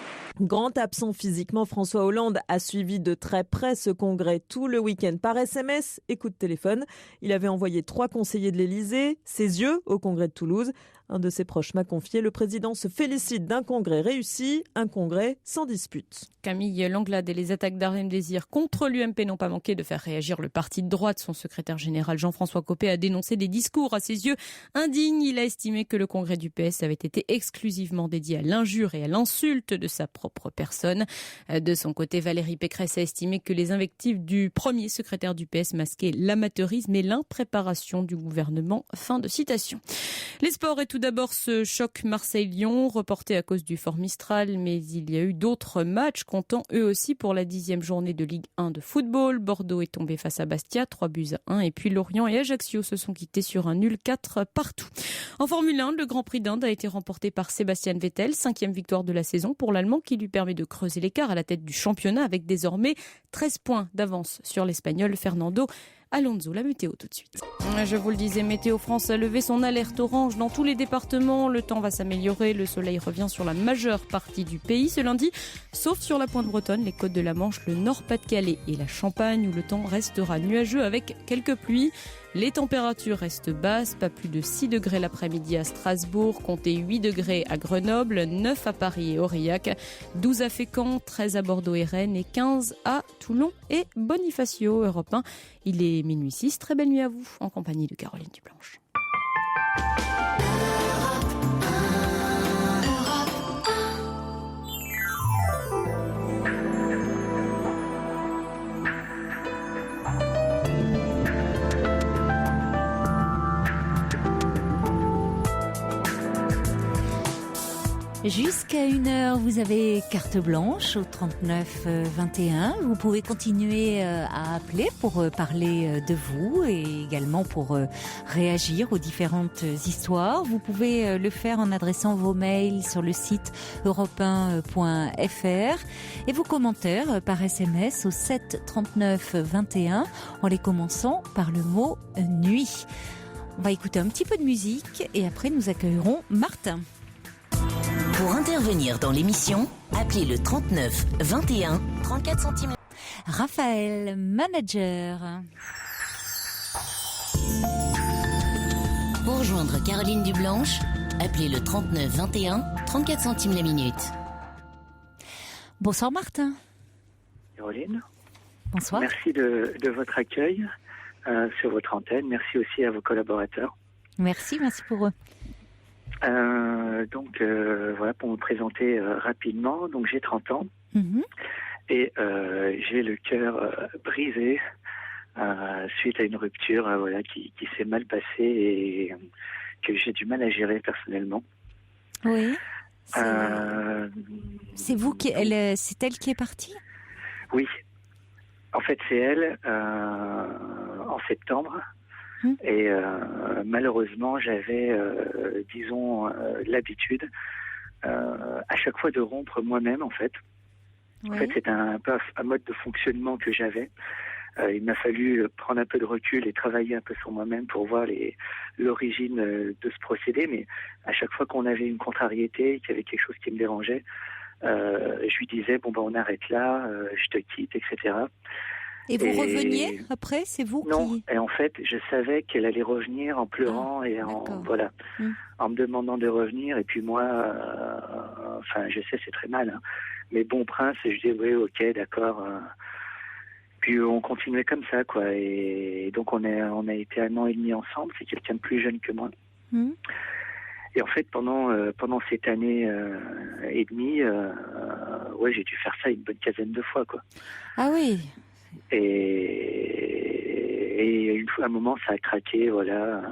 Grand absent physiquement, François Hollande a suivi de très près ce congrès tout le week-end par SMS et coup de téléphone. Il avait envoyé 3 conseillers de l'Élysée, ses yeux au congrès de Toulouse. Un de ses proches m'a confié, le président se félicite d'un congrès réussi, un congrès sans dispute. Camille Langlade et les attaques d'Harlem Désir contre l'UMP n'ont pas manqué de faire réagir le parti de droite. Son secrétaire général Jean-François Copé a dénoncé des discours à ses yeux indignes. Il a estimé que le congrès du PS avait été exclusivement dédié à l'injure et à l'insulte de sa propre personne. De son côté, Valérie Pécresse a estimé que les invectives du premier secrétaire du PS masquaient l'amateurisme et l'impréparation du gouvernement. Fin de citation. Les sports et tout d'abord ce choc Marseille-Lyon, reporté à cause du fort Mistral, mais il y a eu d'autres matchs comptant eux aussi pour la 10e journée de Ligue 1 de football. Bordeaux est tombé face à Bastia, 3-1, et puis Lorient et Ajaccio se sont quittés sur un nul 4 partout. En Formule 1, le Grand Prix d'Inde a été remporté par Sébastien Vettel, 5e victoire de la saison pour l'Allemand qui lui permet de creuser l'écart à la tête du championnat avec désormais 13 points d'avance sur l'Espagnol Fernando Alonso. La météo tout de suite. Je vous le disais, Météo France a levé son alerte orange dans tous les départements. Le temps va s'améliorer, le soleil revient sur la majeure partie du pays ce lundi, sauf sur la pointe bretonne, les côtes de la Manche, le Nord-Pas-de-Calais et la Champagne où le temps restera nuageux avec quelques pluies. Les températures restent basses, pas plus de 6 degrés l'après-midi à Strasbourg, comptez 8 degrés à Grenoble, 9 à Paris et Aurillac, 12 à Fécamp, 13 à Bordeaux et Rennes et 15 à Toulon et Bonifacio. Europe 1, il est minuit 6. Très belle nuit à vous en compagnie de Caroline Dublanche. Jusqu'à 1h, vous avez carte blanche au 39 21. Vous pouvez continuer à appeler pour parler de vous et également pour réagir aux différentes histoires. Vous pouvez le faire en adressant vos mails sur le site europe1.fr et vos commentaires par SMS au 7 39 21 en les commençant par le mot nuit. On va écouter un petit peu de musique et après nous accueillerons Martin. Pour intervenir dans l'émission, appelez le 39 21 34 centimes. Raphaël, manager. Pour rejoindre Caroline Dublanche, appelez le 39 21 34 centimes la minute. Bonsoir Martin. Caroline. Bonsoir. Merci de votre accueil sur votre antenne. Merci aussi à vos collaborateurs. Merci pour eux. Voilà, pour me présenter rapidement, donc j'ai 30 ans et j'ai le cœur brisé suite à une rupture qui s'est mal passée et que j'ai du mal à gérer personnellement. Oui. C'est vous c'est elle qui est partie ? Oui. En fait, c'est elle en septembre. Et malheureusement, j'avais, l'habitude à chaque fois de rompre moi-même, en fait. Oui. En fait, c'est un peu un mode de fonctionnement que j'avais. Il m'a fallu prendre un peu de recul et travailler un peu sur moi-même pour voir l'origine de ce procédé. Mais à chaque fois qu'on avait une contrariété, qu'il y avait quelque chose qui me dérangeait, je lui disais, on arrête là, je te quitte, etc. Et vous reveniez après, c'est vous Non, qui... et en fait, je savais qu'elle allait revenir en pleurant et en me demandant de revenir. Et puis moi, je sais, c'est très mal, hein, mais bon prince, je dis oui, ok, d'accord. Puis on continuait comme ça, quoi. Et donc on a été 1 an et demi ensemble. C'est quelqu'un de plus jeune que moi. Et en fait, pendant cette année et demie, j'ai dû faire ça une bonne quinzaine de fois, quoi. Ah oui. Et une fois, à un moment, ça a craqué, voilà.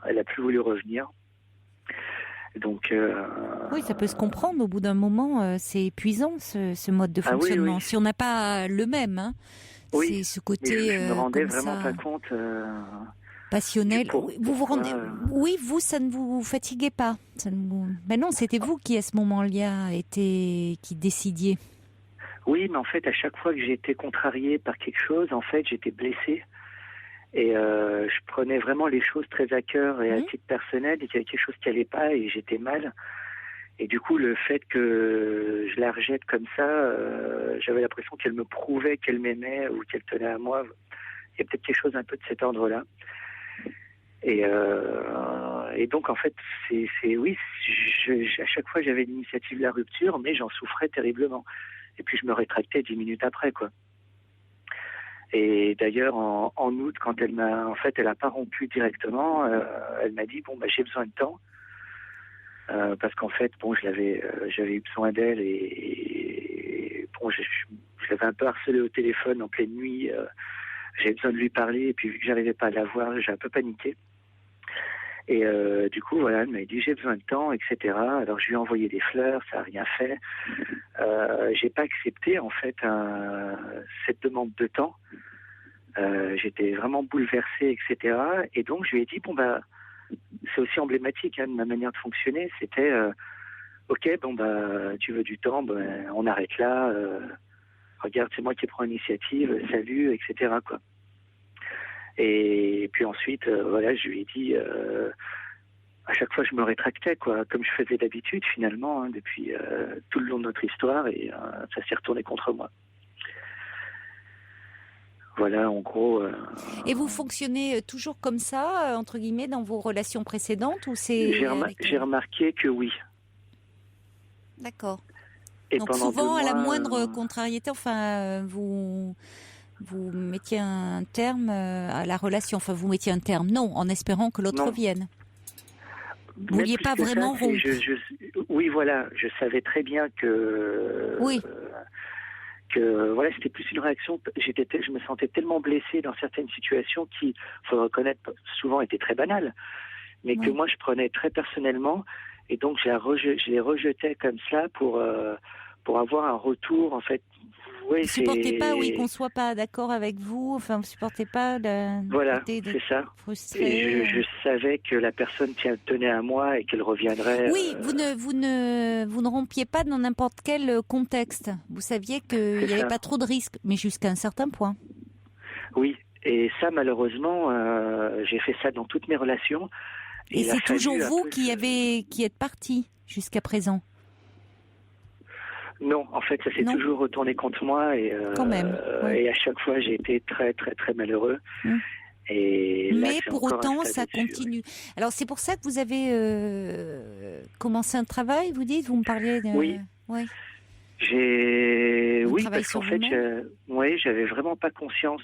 Elle a plus voulu revenir. Donc, oui, ça peut se comprendre. Au bout d'un moment, c'est épuisant ce mode de fonctionnement. Oui. Si on n'a pas le même, hein, c'est ce côté. Je me rendais vraiment pas compte. Passionnel. Oui, vous, ça ne vous fatiguait pas. Mais non, c'était vous qui à ce moment-là qui décidiez. Oui, mais en fait, à chaque fois que j'ai été contrariée par quelque chose, en fait, j'étais blessée. Et je prenais vraiment les choses très à cœur et à titre personnel, et qu'il y avait quelque chose qui allait pas et j'étais mal. Et du coup, le fait que je la rejette comme ça, j'avais l'impression qu'elle me prouvait qu'elle m'aimait ou qu'elle tenait à moi. Il y a peut-être quelque chose un peu de cet ordre-là. Et donc, en fait, à chaque fois, j'avais l'initiative de la rupture, mais j'en souffrais terriblement. Et puis, je me rétractais 10 minutes après, quoi. Et d'ailleurs, en août, quand elle a pas rompu directement, elle m'a dit, j'ai besoin de temps. Parce qu'en fait, j'avais eu besoin d'elle et je l'avais un peu harcelée au téléphone en pleine nuit. J'avais besoin de lui parler et puis vu que j'arrivais pas à la voir, j'ai un peu paniqué. Et du coup, voilà, elle m'a dit j'ai besoin de temps, etc. Alors je lui ai envoyé des fleurs, ça n'a rien fait. J'ai pas accepté en fait cette demande de temps. J'étais vraiment bouleversée, etc. Et donc je lui ai dit c'est aussi emblématique de ma manière de fonctionner. C'était ok, tu veux du temps, on arrête là. Regarde, c'est moi qui prends l'initiative. Salut, etc. quoi. Et puis ensuite, je lui ai dit, à chaque fois je me rétractais, quoi, comme je faisais d'habitude finalement, depuis tout le long de notre histoire, et ça s'est retourné contre moi. Voilà, en gros. Et vous fonctionnez toujours comme ça, entre guillemets, dans vos relations précédentes, ou c'est... J'ai remarqué que oui. D'accord. Et donc souvent, à la moindre contrariété, vous mettiez un terme à la relation. Enfin, vous mettiez un terme, non, en espérant que l'autre revienne. Vous ne vouliez pas vraiment rompre. Oui, voilà, je savais très bien que... Oui. C'était plus une réaction. Je me sentais tellement blessée dans certaines situations qui, faut le reconnaître, souvent étaient très banales, mais que moi je prenais très personnellement, et donc je les rejetais comme ça pour avoir un retour, en fait. Vous ne supportez pas, qu'on ne soit pas d'accord avec vous, vous ne supportez pas Voilà, c'est ça. Frustré. Et je savais que la personne tenait à moi et qu'elle reviendrait. Oui, vous ne rompiez pas dans n'importe quel contexte. Vous saviez qu'il n'y avait pas trop de risques, mais jusqu'à un certain point. Oui, et ça, malheureusement, j'ai fait ça dans toutes mes relations. Et c'est toujours vous qui êtes parti jusqu'à présent? Non, en fait, ça s'est toujours retourné contre moi et quand même. Et à chaque fois, j'ai été très, très, très malheureux. Et là, mais pour autant, ça continue. Alors, c'est pour ça que vous avez commencé un travail, vous dites? Vous me parliez de... Oui. Oui. Parce qu'en fait, j'avais vraiment pas conscience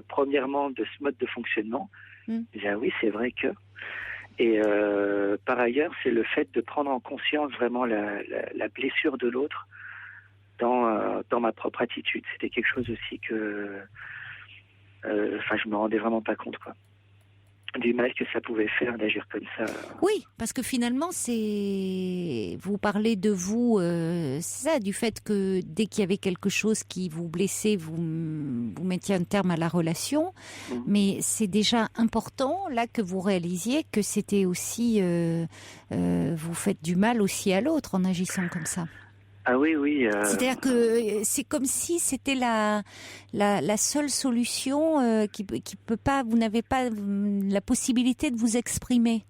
premièrement, de ce mode de fonctionnement. Je disais, oui, c'est vrai que... Et par ailleurs, c'est le fait de prendre en conscience vraiment la blessure de l'autre dans ma propre attitude. C'était quelque chose aussi que je me rendais vraiment pas compte, quoi, du mal que ça pouvait faire d'agir comme ça. Oui, parce que finalement, vous parlez de vous, c'est ça, du fait que dès qu'il y avait quelque chose qui vous blessait, vous mettiez un terme à la relation. Mais c'est déjà important, là, que vous réalisiez que c'était aussi, vous faites du mal aussi à l'autre en agissant comme ça. Ah oui. C'est-à-dire que c'est comme si c'était la seule solution qui peut pas. Vous n'avez pas la possibilité de vous exprimer.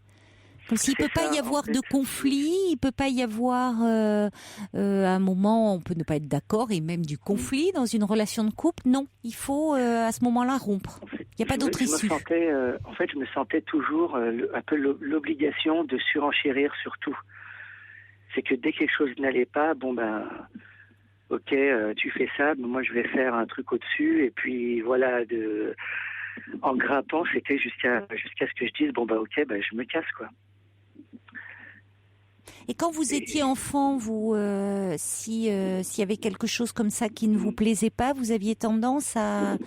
Comme s'il peut pas y avoir de conflit, il peut pas y avoir à un moment on peut ne pas être d'accord et même du conflit dans une relation de couple. Non, il faut à ce moment-là rompre. Il n'y a pas d'autre issue. Je me sentais toujours un peu l'obligation de surenchérir sur tout. C'est que dès que quelque chose n'allait pas, ok, tu fais ça, moi je vais faire un truc au-dessus, et puis voilà, en grappant, c'était jusqu'à ce que je dise, ok, je me casse, quoi. Et quand vous étiez enfant, vous, s'il y avait quelque chose comme ça qui ne vous plaisait pas, vous aviez tendance à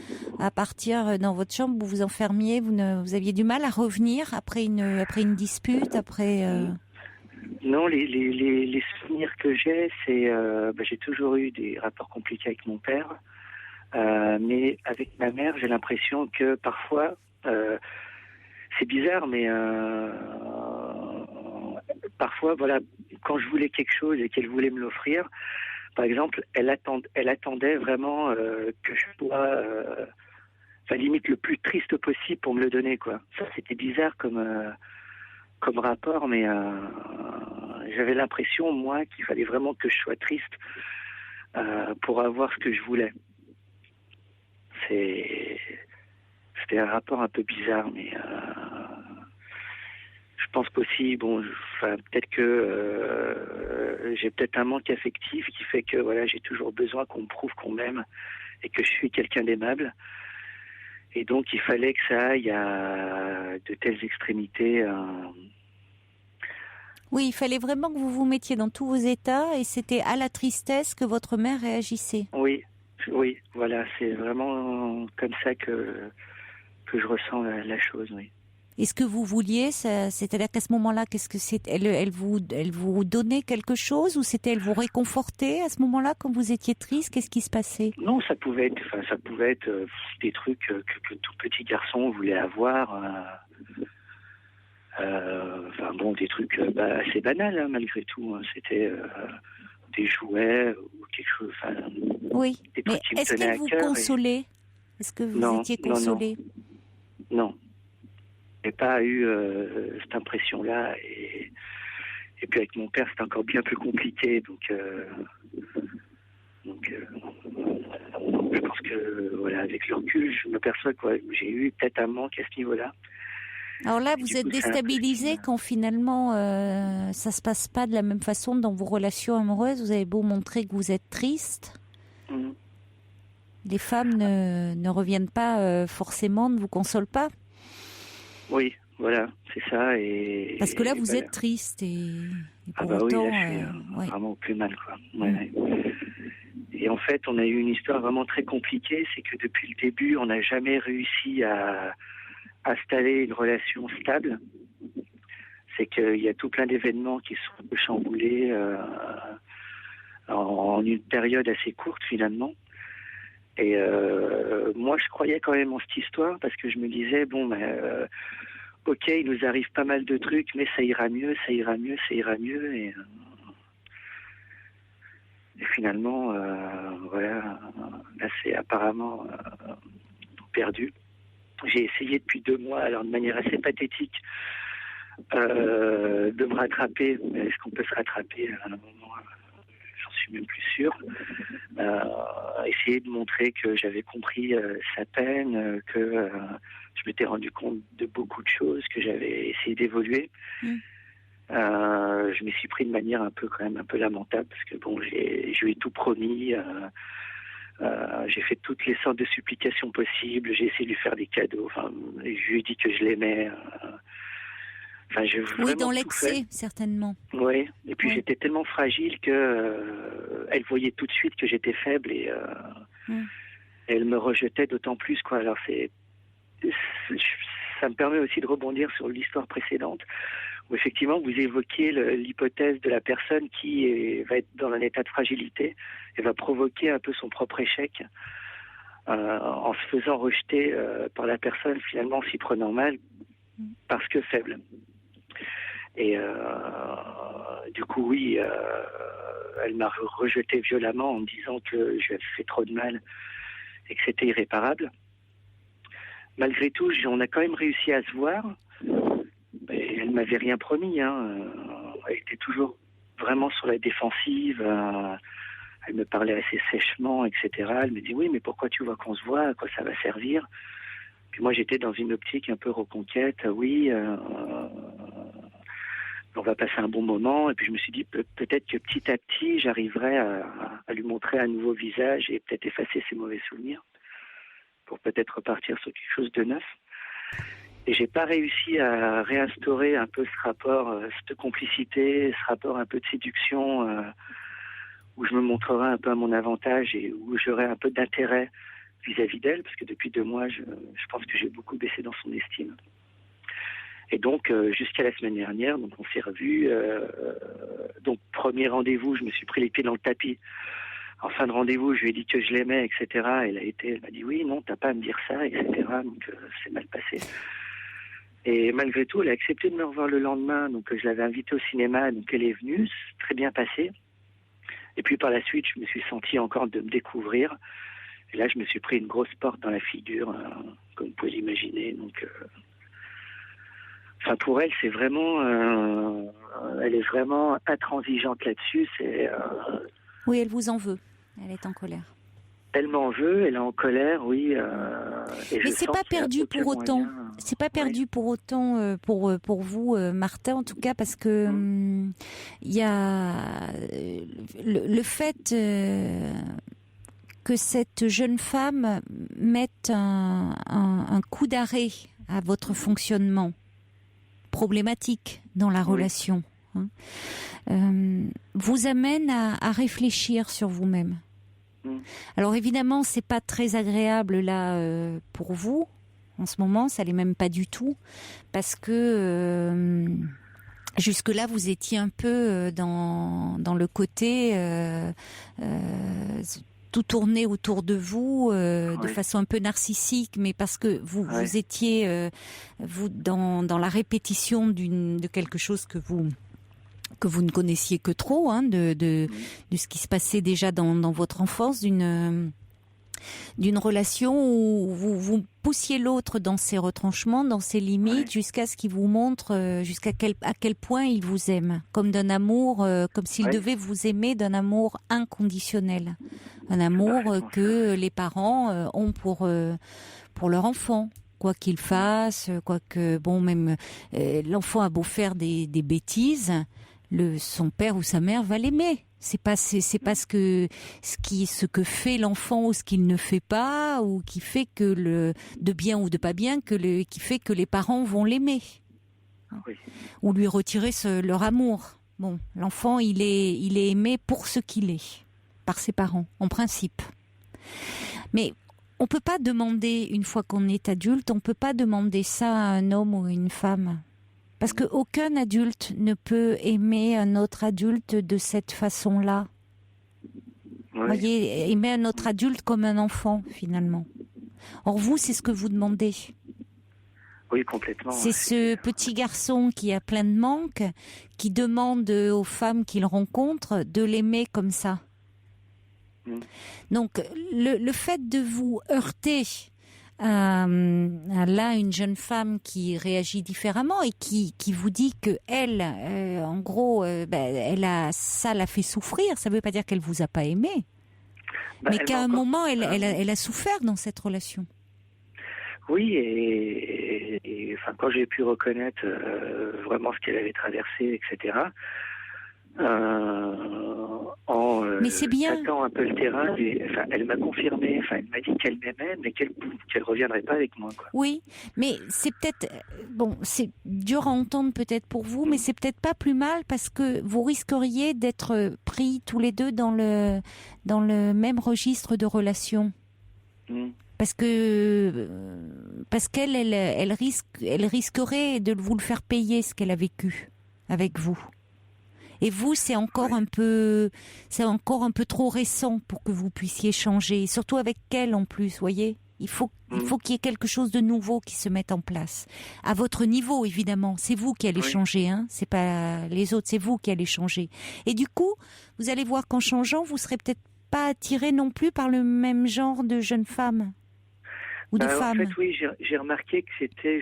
partir dans votre chambre, vous vous enfermiez, vous aviez du mal à revenir après une dispute, Non, les souvenirs que j'ai, c'est j'ai toujours eu des rapports compliqués avec mon père, mais avec ma mère, j'ai l'impression que parfois, c'est bizarre, mais parfois, voilà, quand je voulais quelque chose et qu'elle voulait me l'offrir, par exemple, elle attendait vraiment que je sois, limite le plus triste possible pour me le donner, quoi. Ça, c'était bizarre comme rapport, mais j'avais l'impression, moi, qu'il fallait vraiment que je sois triste pour avoir ce que je voulais. C'était un rapport un peu bizarre, mais je pense qu'aussi, peut-être que j'ai peut-être un manque affectif qui fait que voilà, j'ai toujours besoin qu'on me prouve qu'on m'aime et que je suis quelqu'un d'aimable. Et donc, il fallait que ça aille à de telles extrémités. Oui, il fallait vraiment que vous vous mettiez dans tous vos états et c'était à la tristesse que votre mère réagissait. Oui, voilà, c'est vraiment comme ça que je ressens la chose, oui. Et ce que vous vouliez, c'est-à-dire qu'à ce moment-là, qu'est-ce que c'est ? Elle vous donnait quelque chose ou c'était elle vous réconfortait à ce moment-là quand vous étiez triste ? Qu'est-ce qui se passait ? Non, ça pouvait être des trucs que tout petit garçon voulait avoir. Des trucs assez banals malgré tout. Hein. C'était des jouets ou quelque chose. Oui. Mais est-ce qu'elle vous consolait ? Est-ce que vous étiez consolé ? Non. J'ai pas eu cette impression-là et puis avec mon père c'était encore bien plus compliqué donc je pense que voilà, avec le recul je me perçois que j'ai eu peut-être un manque à ce niveau-là. Alors là vous êtes déstabilisé quand finalement ça se passe pas de la même façon dans vos relations amoureuses. Vous avez beau montrer que vous êtes triste, les femmes ne reviennent pas forcément, ne vous consolent pas. Oui, voilà, c'est ça. Parce que là, vous êtes triste et pour autant, oui, là, je suis vraiment au plus mal, quoi. Ouais. Et en fait, on a eu une histoire vraiment très compliquée. C'est que depuis le début, on n'a jamais réussi à installer une relation stable. C'est qu'il y a tout plein d'événements qui sont un peu chamboulés en une période assez courte, finalement. Et moi, je croyais quand même en cette histoire parce que je me disais, ok, il nous arrive pas mal de trucs, mais ça ira mieux. Et finalement, là, c'est apparemment perdu. J'ai essayé depuis 2 mois, alors de manière assez pathétique, de me rattraper. Mais est-ce qu'on peut se rattraper à un moment ? J'en suis même plus sûr. Essayer de montrer que j'avais compris sa peine, que je m'étais rendu compte de beaucoup de choses, que j'avais essayé d'évoluer. Je m'y suis pris de manière un peu lamentable parce que je lui ai tout promis. J'ai fait toutes les sortes de supplications possibles. J'ai essayé de lui faire des cadeaux. Je lui ai dit que je l'aimais. Oui, dans l'excès, certainement. Oui, et puis j'étais tellement fragile que elle voyait tout de suite que j'étais faible et elle me rejetait d'autant plus, quoi. Alors ça me permet aussi de rebondir sur l'histoire précédente où effectivement vous évoquiez l'hypothèse de la personne qui va être dans un état de fragilité et va provoquer un peu son propre échec en se faisant rejeter par la personne, finalement en s'y prenant mal parce que faible. Et du coup, oui, elle m'a rejeté violemment en me disant que je lui avais fait trop de mal et que c'était irréparable. Malgré tout, on a quand même réussi à se voir. Et elle m'avait rien promis. Elle était toujours vraiment sur la défensive. Elle me parlait assez sèchement, etc. Elle me dit, oui, mais pourquoi tu vois qu'on se voit ? À quoi ça va servir ? Puis moi, j'étais dans une optique un peu reconquête. Oui, on va passer un bon moment. Et puis je me suis dit, peut-être que petit à petit, j'arriverai à lui montrer un nouveau visage et peut-être effacer ses mauvais souvenirs pour peut-être repartir sur quelque chose de neuf. Et j'ai pas réussi à réinstaurer un peu ce rapport, cette complicité, ce rapport un peu de séduction, où je me montrerai un peu à mon avantage et où j'aurai un peu d'intérêt vis-à-vis d'elle, parce que depuis 2 mois, je pense que j'ai beaucoup baissé dans son estime. Et donc, jusqu'à la semaine dernière, donc on s'est revus. Donc, premier rendez-vous, je me suis pris les pieds dans le tapis. En fin de rendez-vous, je lui ai dit que je l'aimais, etc. Elle m'a dit oui, non, t'as pas à me dire ça, etc. Donc, c'est mal passé. Et malgré tout, elle a accepté de me revoir le lendemain. Donc, je l'avais invitée au cinéma, donc elle est venue, c'est très bien passé. Et puis, par la suite, je me suis senti encore de me découvrir. Et là, je me suis pris une grosse porte dans la figure, comme vous pouvez l'imaginer. Donc, pour elle, c'est vraiment, elle est vraiment intransigeante là-dessus. Oui, elle vous en veut. Elle est en colère. Elle m'en veut, elle est en colère, oui. Mais c'est pas perdu pour autant. C'est pas perdu pour autant pour vous, Martin, en tout cas, parce que il y a le fait que cette jeune femme mette un coup d'arrêt à votre fonctionnement problématique dans la relation, vous amène à réfléchir sur vous-même. Alors évidemment, c'est pas très agréable là pour vous en ce moment, ça l'est même pas du tout, parce que jusque-là vous étiez un peu dans le côté tout tourné autour de vous de façon un peu narcissique, mais parce que vous étiez vous dans la répétition de quelque chose que vous ne connaissiez que trop, de ce qui se passait déjà dans votre enfance, d'une relation où vous poussiez l'autre dans ses retranchements, dans ses limites, jusqu'à ce qu'il vous montre à quel point il vous aime, comme d'un amour, comme s'il devait vous aimer d'un amour inconditionnel, un amour que les parents ont pour leur enfant. Quoi qu'il fasse, même l'enfant a beau faire des bêtises, son père ou sa mère va l'aimer. C'est pas ce que fait l'enfant ou ce qu'il ne fait pas, ou qui fait que de bien ou de pas bien, qui fait que les parents vont l'aimer. Ou lui retirer leur amour. Bon, l'enfant, il est aimé pour ce qu'il est, par ses parents, en principe. Mais on peut pas demander, une fois qu'on est adulte, on peut pas demander ça à un homme ou une femme. Parce qu'aucun adulte ne peut aimer un autre adulte de cette façon-là. Vous voyez, aimer un autre adulte comme un enfant, finalement. Or, vous, c'est ce que vous demandez. Oui, complètement. C'est ce petit garçon qui a plein de manques, qui demande aux femmes qu'il rencontre de l'aimer comme ça. Donc, le fait de vous heurter à une jeune femme qui réagit différemment et qui vous dit que elle, en gros, ça l'a fait souffrir. Ça ne veut pas dire qu'elle vous a pas aimé, mais qu'à un moment, elle a souffert dans cette relation. Oui, et quand j'ai pu reconnaître vraiment ce qu'elle avait traversé, etc. Mais c'est bien. Tâtant un peu le terrain, elle m'a confirmé, elle m'a dit qu'elle m'aimait, mais qu'elle reviendrait pas avec moi, quoi. Oui, mais c'est peut-être c'est dur à entendre peut-être pour vous, mais c'est peut-être pas plus mal, parce que vous risqueriez d'être pris tous les deux dans le même registre de relation. Parce qu'elle risquerait de vous le faire payer, ce qu'elle a vécu avec vous. Et vous, c'est encore un peu trop récent pour que vous puissiez changer. Surtout avec elle en plus, voyez. Il faut qu'il y ait quelque chose de nouveau qui se mette en place. À votre niveau, évidemment. C'est vous qui allez changer, C'est pas les autres, c'est vous qui allez changer. Et du coup, vous allez voir qu'en changeant, vous serez peut-être pas attiré non plus par le même genre de jeune femme ou de femme. En fait, oui, j'ai remarqué que c'était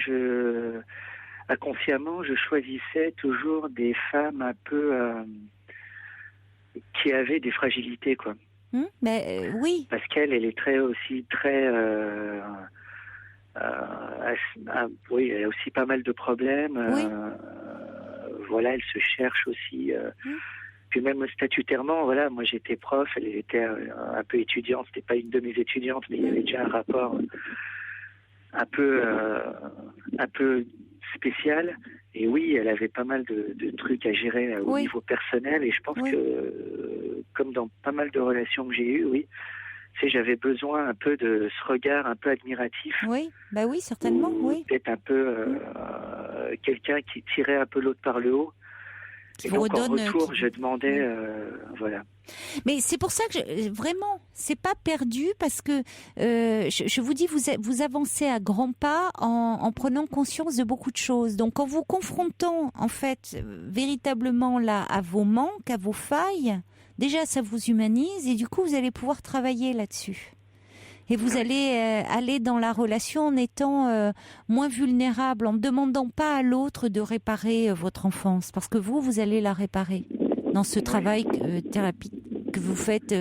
inconsciemment, je choisissais toujours des femmes un peu qui avaient des fragilités, quoi. Oui. Parce qu'elle est très. Oui, elle a aussi pas mal de problèmes. Elle se cherche aussi. Puis même statutairement, moi j'étais prof, elle était un peu étudiante. C'était pas une de mes étudiantes, mais il y avait déjà un rapport un peu spéciale. Et oui, elle avait pas mal de trucs à gérer au niveau personnel. Et je pense que, comme dans pas mal de relations que j'ai eues, j'avais besoin un peu de ce regard un peu admiratif. Oui, bah oui, certainement, Peut-être un peu quelqu'un qui tirait un peu l'autre par le haut. Qui et vous donc, redonne, en retour, je demandais, voilà. Mais c'est pour ça que vraiment, c'est pas perdu parce que je vous dis, vous avancez à grands pas en prenant conscience de beaucoup de choses. Donc, en vous confrontant, en fait, véritablement là à vos manques, à vos failles, déjà, ça vous humanise et du coup, vous allez pouvoir travailler là-dessus. Et vous allez aller dans la relation en étant moins vulnérable, en ne demandant pas à l'autre de réparer votre enfance, parce que vous allez la réparer dans ce travail thérapie que vous faites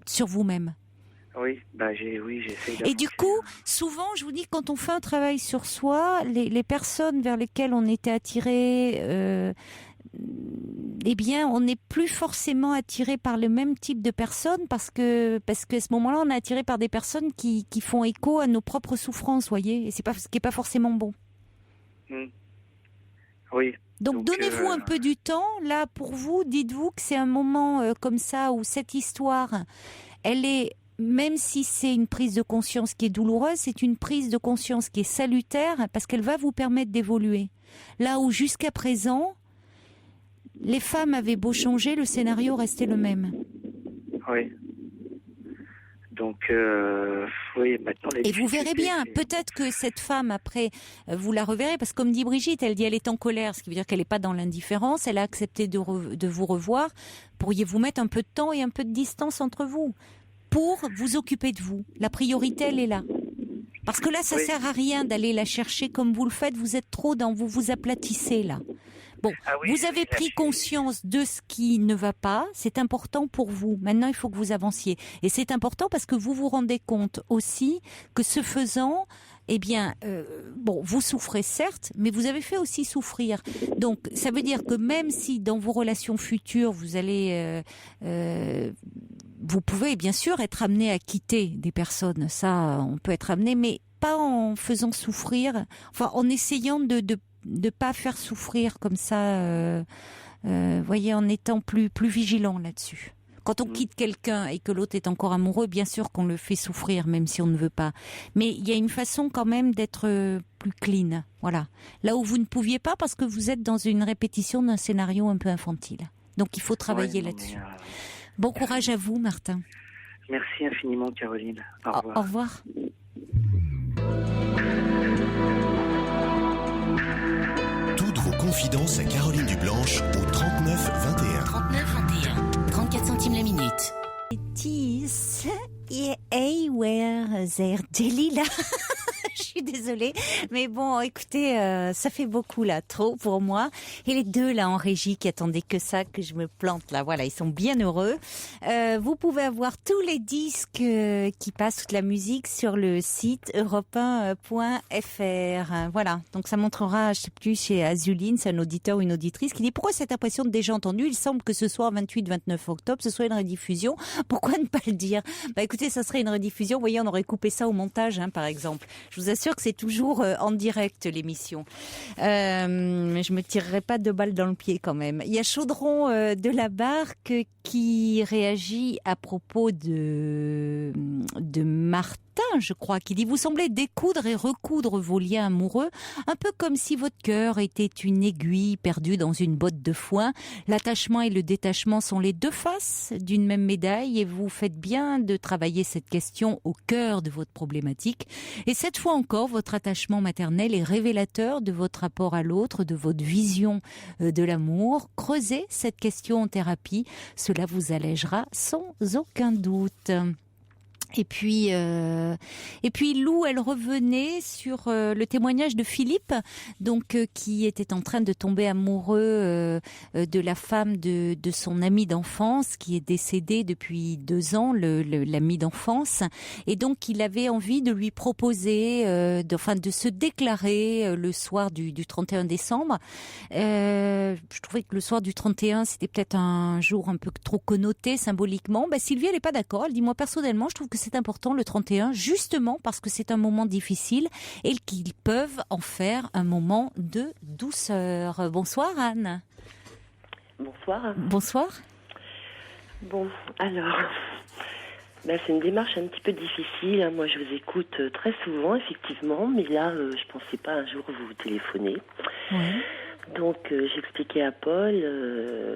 sur vous-même. Oui, j'essaie. Et du coup, souvent, je vous dis, quand on fait un travail sur soi, les personnes vers lesquelles on était attiré, eh bien, on n'est plus forcément attiré par le même type de personnes parce que à ce moment-là, on est attiré par des personnes qui font écho à nos propres souffrances, voyez, et c'est pas ce qui est pas forcément bon. Oui. Donc donnez-vous un peu du temps. Là, pour vous, dites-vous que c'est un moment comme ça où cette histoire, elle est, même si c'est une prise de conscience qui est douloureuse, c'est une prise de conscience qui est salutaire parce qu'elle va vous permettre d'évoluer. Là où jusqu'à présent, les femmes avaient beau changer, le scénario restait le même. Oui. Donc, maintenant... Et vous verrez bien, peut-être que cette femme, après, vous la reverrez, parce que comme dit Brigitte, elle dit elle est en colère, ce qui veut dire qu'elle n'est pas dans l'indifférence, elle a accepté de vous revoir. Pourriez-vous mettre un peu de temps et un peu de distance entre vous pour vous occuper de vous. La priorité, elle est là. Parce que là, ça sert à rien d'aller la chercher comme vous le faites, vous êtes trop dans... Vous vous aplatissez, là. Bon, vous avez pris conscience de ce qui ne va pas, c'est important pour vous. Maintenant, il faut que vous avanciez. Et c'est important parce que vous vous rendez compte aussi que ce faisant, eh bien, vous souffrez certes, mais vous avez fait aussi souffrir. Donc, ça veut dire que même si dans vos relations futures, vous allez... vous pouvez bien sûr être amené à quitter des personnes, ça, on peut être amené, mais pas en faisant souffrir, enfin, en essayant de pas faire souffrir comme ça, voyez, en étant plus vigilant là-dessus. Quand on quitte quelqu'un et que l'autre est encore amoureux, bien sûr qu'on le fait souffrir, même si on ne veut pas. Mais il y a une façon quand même d'être plus clean, voilà. Là où vous ne pouviez pas parce que vous êtes dans une répétition d'un scénario un peu infantile. Donc il faut travailler là-dessus. Bon courage à vous, Martin. Merci infiniment, Caroline. Au revoir. Au revoir. Toutes vos confidences à Caroline Dublanche au 39 21. 39 21. 34 centimes la minute. It is where there Delila. Je suis désolée, mais bon, écoutez, ça fait beaucoup là, trop pour moi. Et les deux là en régie qui attendaient que ça, que je me plante là, voilà, ils sont bien heureux. Vous pouvez avoir tous les disques qui passent, toute la musique sur le site europe1.fr. Voilà, donc ça montrera, je sais plus, chez Azuline, c'est un auditeur ou une auditrice qui dit pourquoi cette impression de déjà entendu. Il semble que ce soir 28-29 octobre, ce soit une rediffusion. Pourquoi ne pas le dire? Bah écoutez, ça serait une rediffusion. Vous voyez, on aurait coupé ça au montage, hein, par exemple. Je vous assure que c'est toujours en direct l'émission. Mais je me tirerai pas de balles dans le pied quand même. Il y a Chaudron de la Barque qui réagit à propos de Martin, je crois, qui dit « Vous semblez découdre et recoudre vos liens amoureux, un peu comme si votre cœur était une aiguille perdue dans une botte de foin. L'attachement et le détachement sont les deux faces d'une même médaille et vous faites bien de travailler cette question au cœur de votre problématique. Et cette fois encore, votre attachement maternel est révélateur de votre rapport à l'autre, de votre vision de l'amour. Creusez cette question en thérapie, cela vous allègera sans aucun doute. » Et puis Lou, elle revenait sur le témoignage de Philippe, donc qui était en train de tomber amoureux de la femme de son ami d'enfance qui est décédé depuis 2 ans, l'ami d'enfance, et donc il avait envie de lui proposer, de se déclarer le soir du 31 décembre. Je trouvais que le soir du 31, c'était peut-être un jour un peu trop connoté symboliquement. Sylvie, elle n'est pas d'accord. Elle dit moi personnellement, je trouve que c'est important le 31, justement parce que c'est un moment difficile et qu'ils peuvent en faire un moment de douceur. Bonsoir Anne. Bonsoir. Bonsoir. Bon, alors, c'est une démarche un petit peu difficile. Moi, je vous écoute très souvent, effectivement, mais là, je pensais pas un jour vous téléphoner. Oui. Donc, j'expliquais à Paul,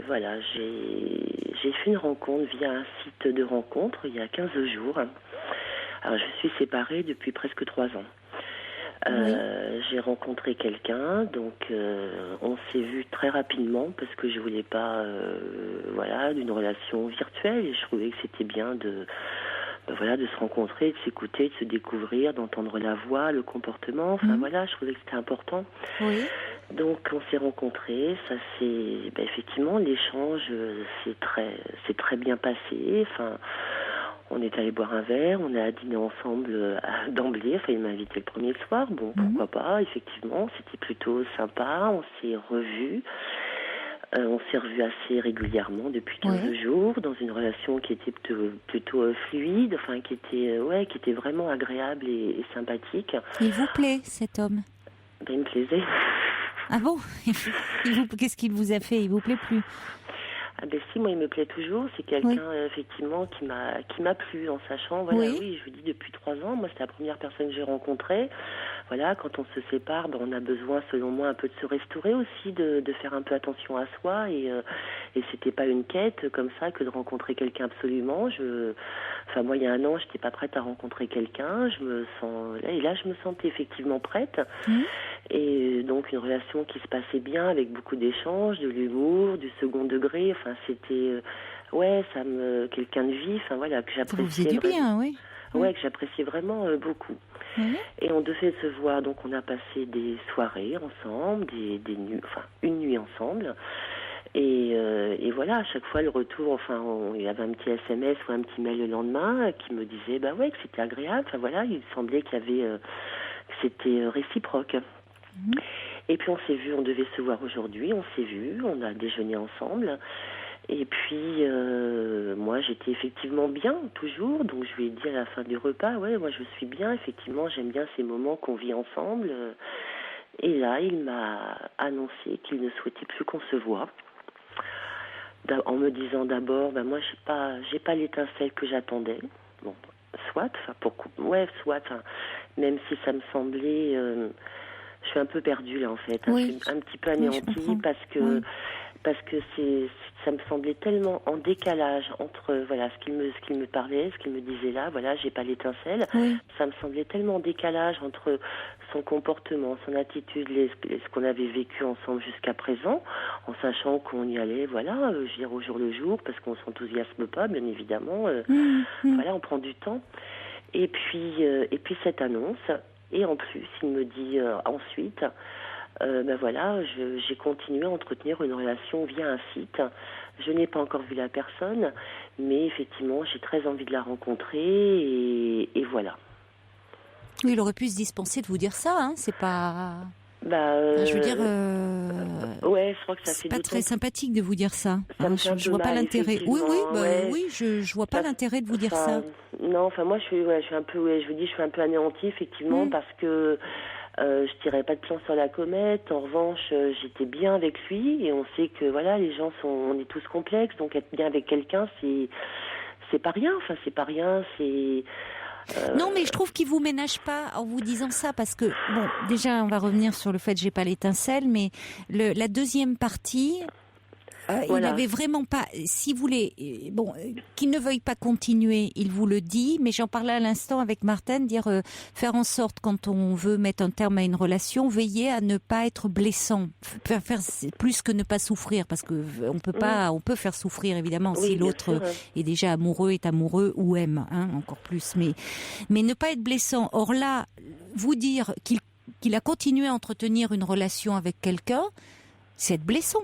voilà, j'ai fait une rencontre via un site de rencontre il y a 15 jours. Alors, je suis séparée depuis presque 3 ans. J'ai rencontré quelqu'un, donc on s'est vu très rapidement parce que je voulais pas, d'une relation virtuelle, et je trouvais que c'était bien de se rencontrer, de s'écouter, de se découvrir, d'entendre la voix, le comportement. Enfin je trouvais que c'était important. Oui. Donc on s'est rencontrés, ça c'est effectivement l'échange c'est très bien passé. Enfin, on est allé boire un verre, on a dîné ensemble d'emblée. Enfin, il m'a invité le premier soir. Bon, pourquoi pas, effectivement, c'était plutôt sympa. On s'est revus. On s'est revus assez régulièrement depuis 15 jours, dans une relation qui était plutôt fluide, enfin, qui était vraiment agréable et sympathique. Il vous plaît, cet homme? Il me plaisait. Ah bon? Qu'est-ce qu'il vous a fait? Il vous plaît plus? Ah si, moi il me plaît toujours, c'est quelqu'un effectivement qui m'a plu, en sachant, oui, je vous dis depuis 3 ans, moi c'est la première personne que j'ai rencontrée. Voilà, quand on se sépare, on a besoin, selon moi, un peu de se restaurer aussi, de faire un peu attention à soi, et c'était pas une quête comme ça que de rencontrer quelqu'un absolument. Moi il y a 1 an, j'étais pas prête à rencontrer quelqu'un, je me sentais effectivement prête. Et donc une relation qui se passait bien, avec beaucoup d'échanges, de l'humour, du second degré. Enfin, c'était quelqu'un de vif. Enfin voilà, que j'appréciais. Ça vous faisait du bien, oui. Ouais, que j'appréciais vraiment beaucoup. Et on devait se voir. Donc on a passé des soirées ensemble, une nuit ensemble. Et voilà, à chaque fois le retour, il y avait un petit SMS ou un petit mail le lendemain qui me disait que c'était agréable. Enfin voilà, il semblait que c'était réciproque. Et puis on s'est vu, on devait se voir aujourd'hui, on s'est vu, on a déjeuné ensemble. Et puis moi j'étais effectivement bien toujours, donc je lui ai dit à la fin du repas, moi je suis bien, effectivement j'aime bien ces moments qu'on vit ensemble. Et là il m'a annoncé qu'il ne souhaitait plus qu'on se voit, en me disant d'abord, moi j'ai pas l'étincelle que j'attendais. Bon, même si ça me semblait, je suis un peu perdue là en fait, un petit peu anéantie, parce que ça me semblait tellement en décalage entre ce qu'il me parlait, ce qu'il me disait là, j'ai pas l'étincelle. Ça me semblait tellement en décalage entre son comportement, son attitude, ce qu'on avait vécu ensemble jusqu'à présent, en sachant qu'on y allait, au jour le jour, parce qu'on s'enthousiasme pas, bien évidemment. On prend du temps. Et puis cette annonce. Et en plus, il me dit ensuite, j'ai continué à entretenir une relation via un site. Je n'ai pas encore vu la personne, mais effectivement, j'ai très envie de la rencontrer, et voilà. Oui, il aurait pu se dispenser de vous dire ça, hein. C'est pas... je veux dire, je crois que ça fait pas très sympathique de vous dire ça. Je vois pas l'intérêt. Oui, je vois pas l'intérêt de vous dire ça. Non, moi je suis un peu, je suis un peu anéantie effectivement, parce que je tirais pas de plan sur la comète. En revanche, j'étais bien avec lui, et on sait que les gens on est tous complexes, donc être bien avec quelqu'un, c'est pas rien. Enfin, c'est pas rien, c'est. Non, mais je trouve qu'il vous ménage pas en vous disant ça, parce que déjà on va revenir sur le fait que j'ai pas l'étincelle, mais la deuxième partie, il n'avait vraiment pas. Si vous voulez, qu'il ne veuille pas continuer, il vous le dit. Mais j'en parlais à l'instant avec Martin, faire en sorte, quand on veut mettre un terme à une relation, veiller à ne pas être blessant, faire plus que ne pas souffrir, parce que on peut pas, on peut faire souffrir évidemment si l'autre est déjà amoureux ou aime, encore plus. Mais ne pas être blessant. Or là, vous dire qu'il a continué à entretenir une relation avec quelqu'un, c'est être blessant.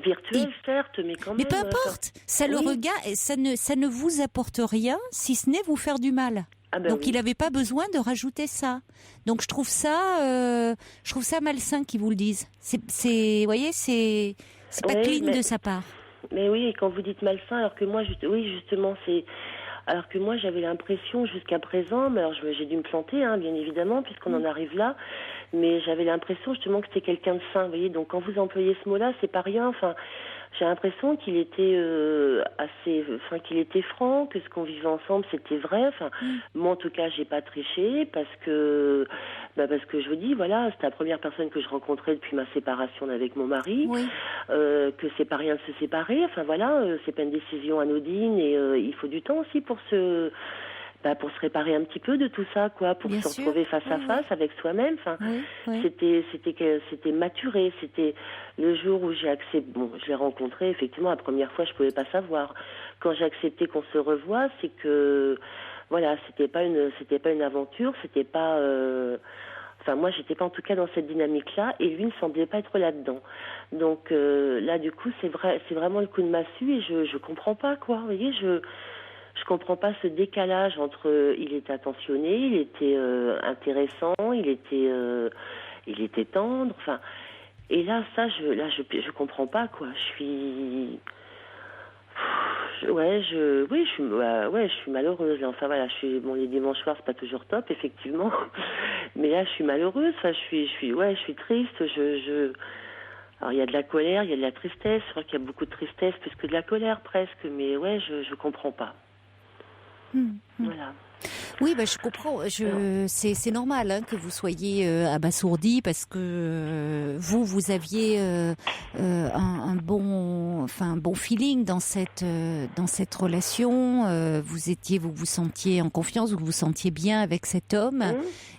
Virtuel, certes, mais quand même. Mais peu importe, ça le regarde, ça ne vous apporte rien, si ce n'est vous faire du mal. Donc il n'avait pas besoin de rajouter ça. Donc je trouve ça malsain qu'ils vous le disent. Vous voyez, c'est pas clean de sa part. Mais oui, et quand vous dites malsain, alors que moi, justement, c'est. Alors que moi, j'avais l'impression jusqu'à présent, mais alors j'ai dû me planter, hein, bien évidemment, puisqu'on en arrive là, mais j'avais l'impression justement que c'était quelqu'un de sain, vous voyez. Donc quand vous employez ce mot-là, c'est pas rien. Enfin, j'ai l'impression qu'il était qu'il était franc, que ce qu'on vivait ensemble, c'était vrai. Enfin, moi en tout cas, j'ai pas triché parce que je vous dis, voilà, c'était la première personne que je rencontrais depuis ma séparation avec mon mari, que c'est pas rien de se séparer. Enfin voilà, c'est pas une décision anodine et il faut du temps aussi pour se réparer un petit peu de tout ça, quoi, pour se retrouver face à face avec soi-même. Enfin, c'était maturé. C'était le jour où j'ai accepté. Bon, je l'ai rencontré effectivement la première fois, je pouvais pas savoir. Quand j'ai accepté qu'on se revoie, c'est que voilà, c'était pas une aventure, c'était pas. Enfin, moi, j'étais pas en tout cas dans cette dynamique-là, et lui ne semblait pas être là-dedans. Donc là, du coup, c'est vraiment le coup de massue, et je comprends pas, quoi. Vous voyez, je comprends pas ce décalage entre il était attentionné, il était intéressant, il était tendre, enfin, et là je comprends pas, quoi. Je suis malheureuse là. Enfin voilà, les dimanches soirs c'est pas toujours top effectivement, mais là je suis malheureuse. Enfin je suis triste. Alors il y a de la colère, il y a de la tristesse. Je crois qu'il y a beaucoup de tristesse plus que de la colère presque, mais je comprends pas. Voilà. Oui, je comprends. C'est normal hein, que vous soyez abasourdi parce que vous aviez un bon feeling dans cette relation. Vous vous sentiez en confiance, vous vous sentiez bien avec cet homme,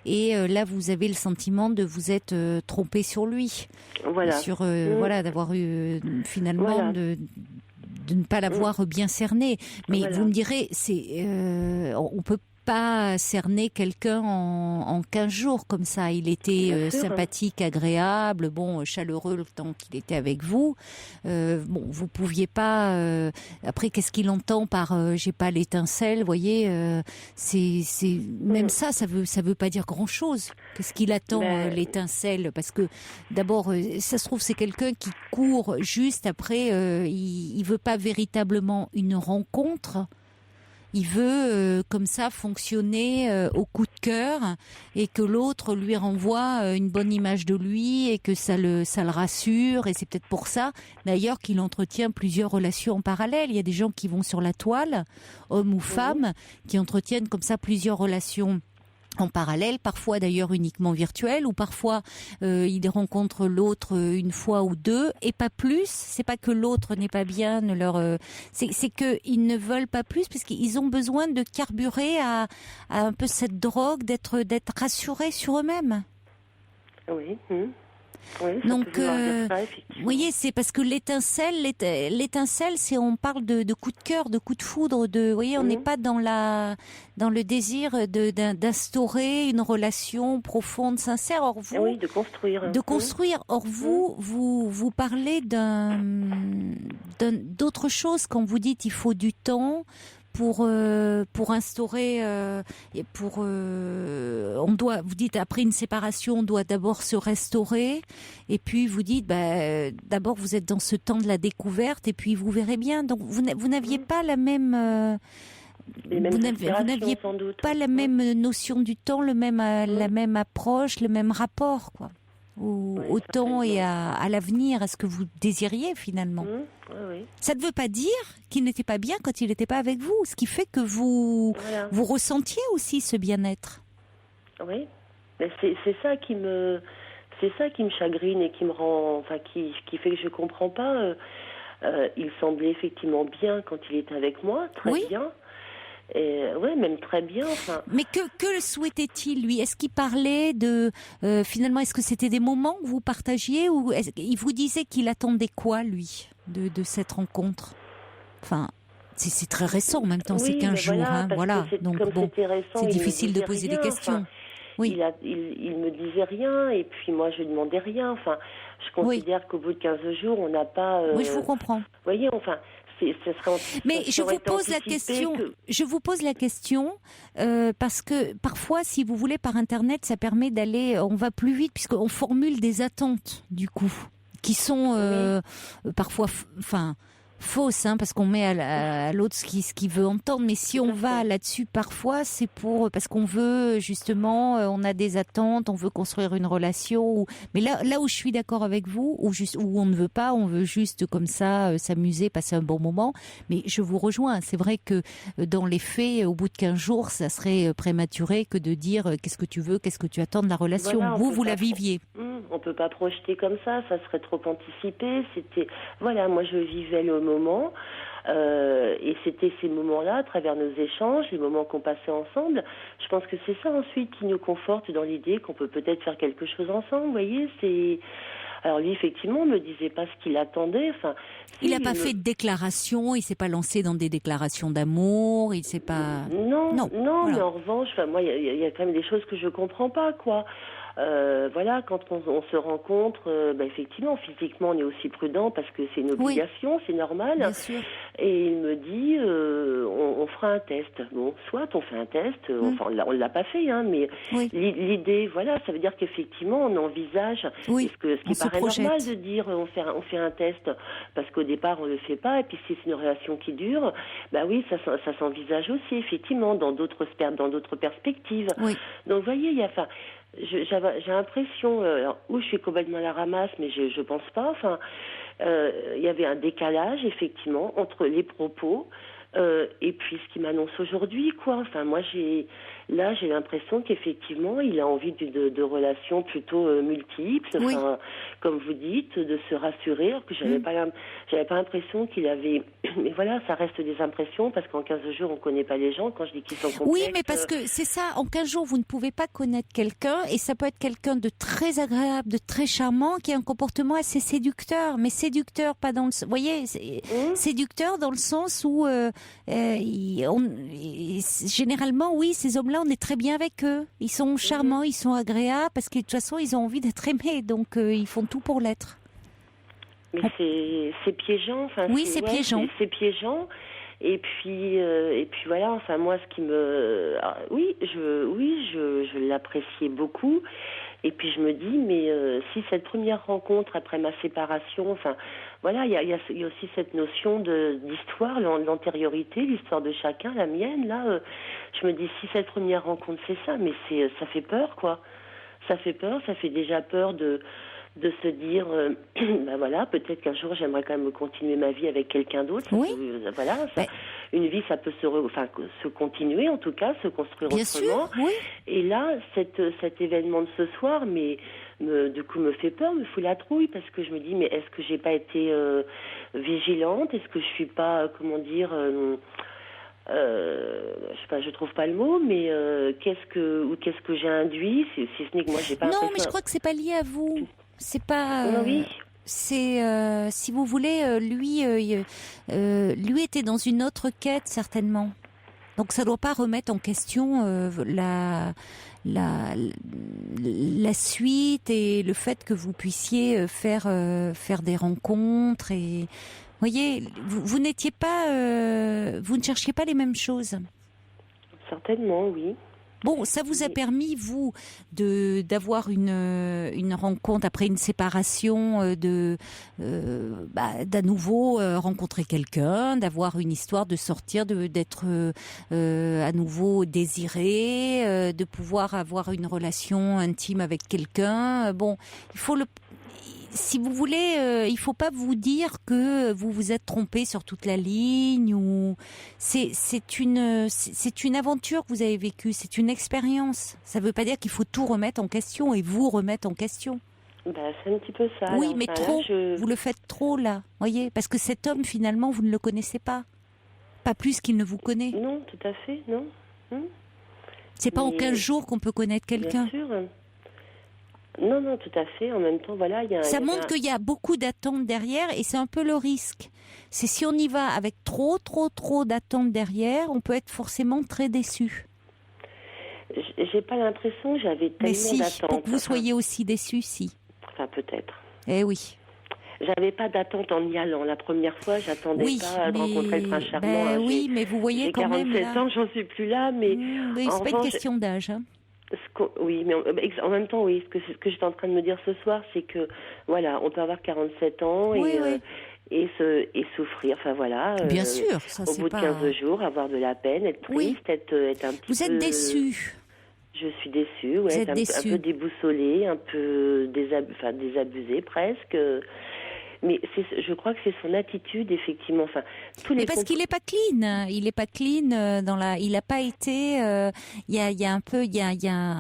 et là vous avez le sentiment de vous être trompé sur lui, d'avoir eu finalement de ne pas l'avoir bien cerné. Mais vous me direz, on peut pas cerner quelqu'un en 15 jours comme ça. Il était sympathique, agréable, chaleureux le temps qu'il était avec vous. Vous pouviez pas. Après, qu'est-ce qu'il entend par j'ai pas l'étincelle, vous voyez, c'est même ça veut pas dire grand-chose. Qu'est-ce qu'il attend l'étincelle? Parce que d'abord, ça se trouve c'est quelqu'un qui court juste après. Il veut pas véritablement une rencontre. Il veut comme ça fonctionner au coup de cœur et que l'autre lui renvoie une bonne image de lui et que ça le rassure, et c'est peut-être pour ça d'ailleurs qu'il entretient plusieurs relations en parallèle. Il y a des gens qui vont sur la toile, hommes ou femmes, qui entretiennent comme ça plusieurs relations en parallèle, parfois d'ailleurs uniquement virtuel, ou parfois ils rencontrent l'autre une fois ou deux et pas plus. C'est pas que l'autre n'est pas bien, c'est que ils ne veulent pas plus parce qu'ils ont besoin de carburer à un peu cette drogue, d'être rassurés sur eux-mêmes. Oui. Donc, vous voyez, c'est parce que l'étincelle, c'est on parle de coup de cœur, de coup de foudre, vous voyez, on n'est pas dans le désir d'instaurer une relation profonde, sincère. Or vous, de construire. Or vous parlez d'autre chose quand vous dites il faut du temps. Pour instaurer, vous dites après une séparation, on doit d'abord se restaurer, et puis vous dites, d'abord vous êtes dans ce temps de la découverte, et puis vous verrez bien. Donc vous n'aviez pas la même, vous n'aviez pas la même notion du temps, la même approche, le même rapport, quoi. Au temps et à l'avenir, à ce que vous désiriez finalement. Ça ne veut pas dire qu'il n'était pas bien quand il n'était pas avec vous, ce qui fait que vous ressentiez aussi ce bien-être. Oui, mais c'est ça qui me chagrine et qui me rend, qui fait que je comprends pas. Il semblait effectivement bien quand il était avec moi, très bien. Même très bien. Mais que souhaitait-il, lui? Est-ce qu'il parlait finalement, est-ce que c'était des moments que vous partagiez, ou il vous disait qu'il attendait quoi, lui, de cette rencontre? Enfin, c'est très récent en même temps, c'est 15 jours. Donc c'est difficile de poser des questions. Il me disait rien, et puis moi je demandais rien. Enfin, je considère qu'au bout de 15 jours, on n'a pas... Oui, je vous comprends. Vous voyez, mais je vous pose la question parce que parfois, si vous voulez, par Internet, ça permet on va plus vite puisqu'on formule des attentes, du coup, qui sont parfois fausse, hein, parce qu'on met à l'autre ce qu'il veut entendre. Mais si on va là-dessus, parfois, c'est parce qu'on veut, justement, on a des attentes, on veut construire une relation. Mais là où je suis d'accord avec vous, où on ne veut pas, on veut juste comme ça s'amuser, passer un bon moment. Mais je vous rejoins. C'est vrai que dans les faits, au bout de 15 jours, ça serait prématuré que de dire qu'est-ce que tu veux, qu'est-ce que tu attends de la relation. Voilà, vous la viviez. On peut pas projeter comme ça serait trop anticipé. Voilà, moi je vivais le moment. Et c'était ces moments-là, à travers nos échanges, les moments qu'on passait ensemble. Je pense que c'est ça ensuite qui nous conforte dans l'idée qu'on peut peut-être faire quelque chose ensemble. Vous voyez, alors lui, effectivement, ne me disait pas ce qu'il attendait. Il n'a pas fait de déclaration, il s'est pas lancé dans des déclarations d'amour, il s'est pas... Non, voilà. Mais en revanche, moi, il y a quand même des choses que je comprends pas, quoi. Voilà, quand on se rencontre, effectivement, physiquement, on est aussi prudent parce que c'est une obligation, c'est normal. Bien sûr. Et il me dit, on fera un test. Bon, soit on fait un test, enfin, on l'a pas fait, hein, mais l'idée, voilà, ça veut dire qu'effectivement, on envisage, ce qui paraît normal de dire, on fait un test, parce qu'au départ, on le fait pas, et puis si c'est une relation qui dure, oui, ça s'envisage aussi, effectivement, dans d'autres perspectives. Oui. Donc, vous voyez, j'ai l'impression, où je suis complètement à la ramasse, mais je pense pas, il y avait un décalage, effectivement, entre les propos et puis ce qu'il m'annonce aujourd'hui, quoi. Enfin, moi, j'ai l'impression qu'effectivement, il a envie de relations plutôt multiples, comme vous dites, de se rassurer, alors que j'avais pas l'impression qu'il avait... Mais voilà, ça reste des impressions, parce qu'en 15 jours, on connaît pas les gens. Quand je dis qu'ils sont complexes... Oui, mais parce que c'est ça, en 15 jours, vous ne pouvez pas connaître quelqu'un, et ça peut être quelqu'un de très agréable, de très charmant, qui a un comportement assez séducteur, mais séducteur, pas dans le... Vous voyez, séducteur dans le sens où, généralement, oui, ces hommes-là, on est très bien avec eux. Ils sont charmants, ils sont agréables, parce que de toute façon, ils ont envie d'être aimés, donc ils font tout pour l'être. Mais c'est piégeant. Oui, c'est piégeant. C'est piégeant. Et puis voilà. Enfin, moi, ce qui me, je l'appréciais beaucoup. Et puis je me dis, mais si cette première rencontre après ma séparation, enfin, voilà, il y a aussi cette notion d'histoire, l'antériorité, l'histoire de chacun, la mienne. Là, je me dis, si cette première rencontre c'est ça, mais ça fait peur, quoi. Ça fait peur. Ça fait déjà peur de se dire, voilà, peut-être qu'un jour j'aimerais quand même continuer ma vie avec quelqu'un d'autre. Oui. Voilà, une vie, ça peut se continuer, en tout cas, se construire bien autrement. Sûr, oui. Et là, cet événement de ce soir, du coup, me fait peur, me fout la trouille, parce que je me dis, mais est-ce que j'ai pas été vigilante? Est-ce que je suis pas, comment dire, je sais pas, je trouve pas le mot, mais qu'est-ce que j'ai induit, si ce n'est que moi j'ai pas. Non, mais je crois que c'est pas lié à vous. C'est pas. Oui. C'est, si vous voulez, lui était dans une autre quête certainement. Donc ça ne doit pas remettre en question la suite et le fait que vous puissiez faire des rencontres et voyez, vous n'étiez pas, vous ne cherchiez pas les mêmes choses. Certainement, oui. Bon, ça vous a permis, vous, d'avoir une rencontre après une séparation, d'à nouveau rencontrer quelqu'un, d'avoir une histoire, de sortir, d'être à nouveau désiré, de pouvoir avoir une relation intime avec quelqu'un. Bon, il faut si vous voulez, il faut pas vous dire que vous vous êtes trompé sur toute la ligne ou c'est une aventure que vous avez vécue, c'est une expérience. Ça veut pas dire qu'il faut tout remettre en question et vous remettre en question. C'est un petit peu ça. Oui, alors, mais trop. Là, vous le faites trop là, voyez, parce que cet homme finalement vous ne le connaissez pas plus qu'il ne vous connaît. Non, tout à fait, non. C'est pas en 15 jours qu'on peut connaître quelqu'un. Bien sûr. Non, tout à fait. En même temps, voilà, ça montre qu'il y a beaucoup d'attentes derrière et c'est un peu le risque. C'est si on y va avec trop d'attentes derrière, on peut être forcément très déçu. J'ai pas l'impression que j'avais tellement d'attentes. Pour que vous soyez aussi déçu, si. Enfin, peut-être. Eh oui. J'avais pas d'attente en y allant. La première fois, j'attendais pas de rencontrer le prince charmant. Oui, mais vous voyez quand même. J'ai 47 ans, j'en suis plus là, mais. C'est pas une question d'âge. Oui, mais en même temps, oui. Ce que j'étais en train de me dire ce soir, c'est que, voilà, on peut avoir 47 ans et souffrir. Enfin voilà. Bien sûr, ça au c'est bout de 15 jours, avoir de la peine, être triste, être un petit peu. Vous êtes déçue. Je suis déçue, ouais, un peu déboussolée, un peu désabusée presque. Mais je crois que c'est son attitude, effectivement. Enfin, mais parce qu'il n'est pas clean. Il n'est pas clean il n'a pas été. Il y a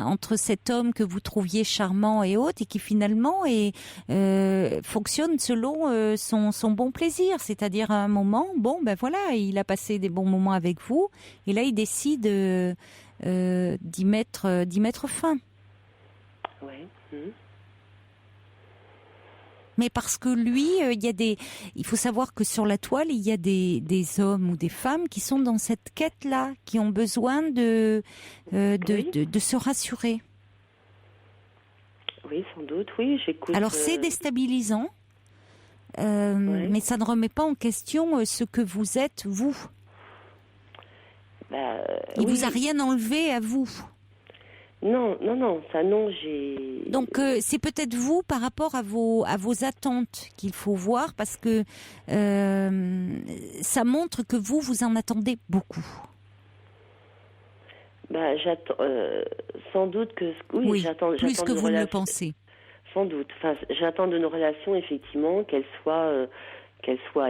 entre cet homme que vous trouviez charmant et autre, et qui finalement fonctionne selon son bon plaisir. C'est-à-dire à un moment, il a passé des bons moments avec vous, et là il décide d'y mettre fin. Ouais. Mais parce que lui, il faut savoir que sur la toile, il y a des hommes ou des femmes qui sont dans cette quête-là, qui ont besoin de se rassurer. Oui, sans doute, oui, j'écoute. Alors c'est déstabilisant, mais ça ne remet pas en question ce que vous êtes, vous. Il vous a rien enlevé à vous. Non, ça non, j'ai... Donc c'est peut-être vous par rapport à vos attentes qu'il faut voir, parce que ça montre que vous en attendez beaucoup. J'attends, sans doute que... Oui, j'attends plus que vous ne le pensez. Sans doute. Enfin, j'attends de nos relations, effectivement, qu'elles soient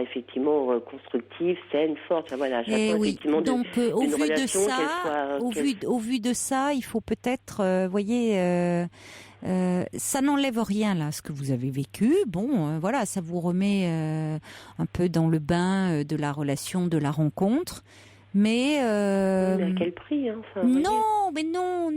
effectivement constructives, saines, fortes. Enfin, voilà, j'attends effectivement donc, au vu de ça, au vu de ça, il faut peut-être, ça n'enlève rien là, ce que vous avez vécu. Bon, voilà, ça vous remet un peu dans le bain de la relation, de la rencontre. Mais à quel prix, hein, enfin, non, mais non,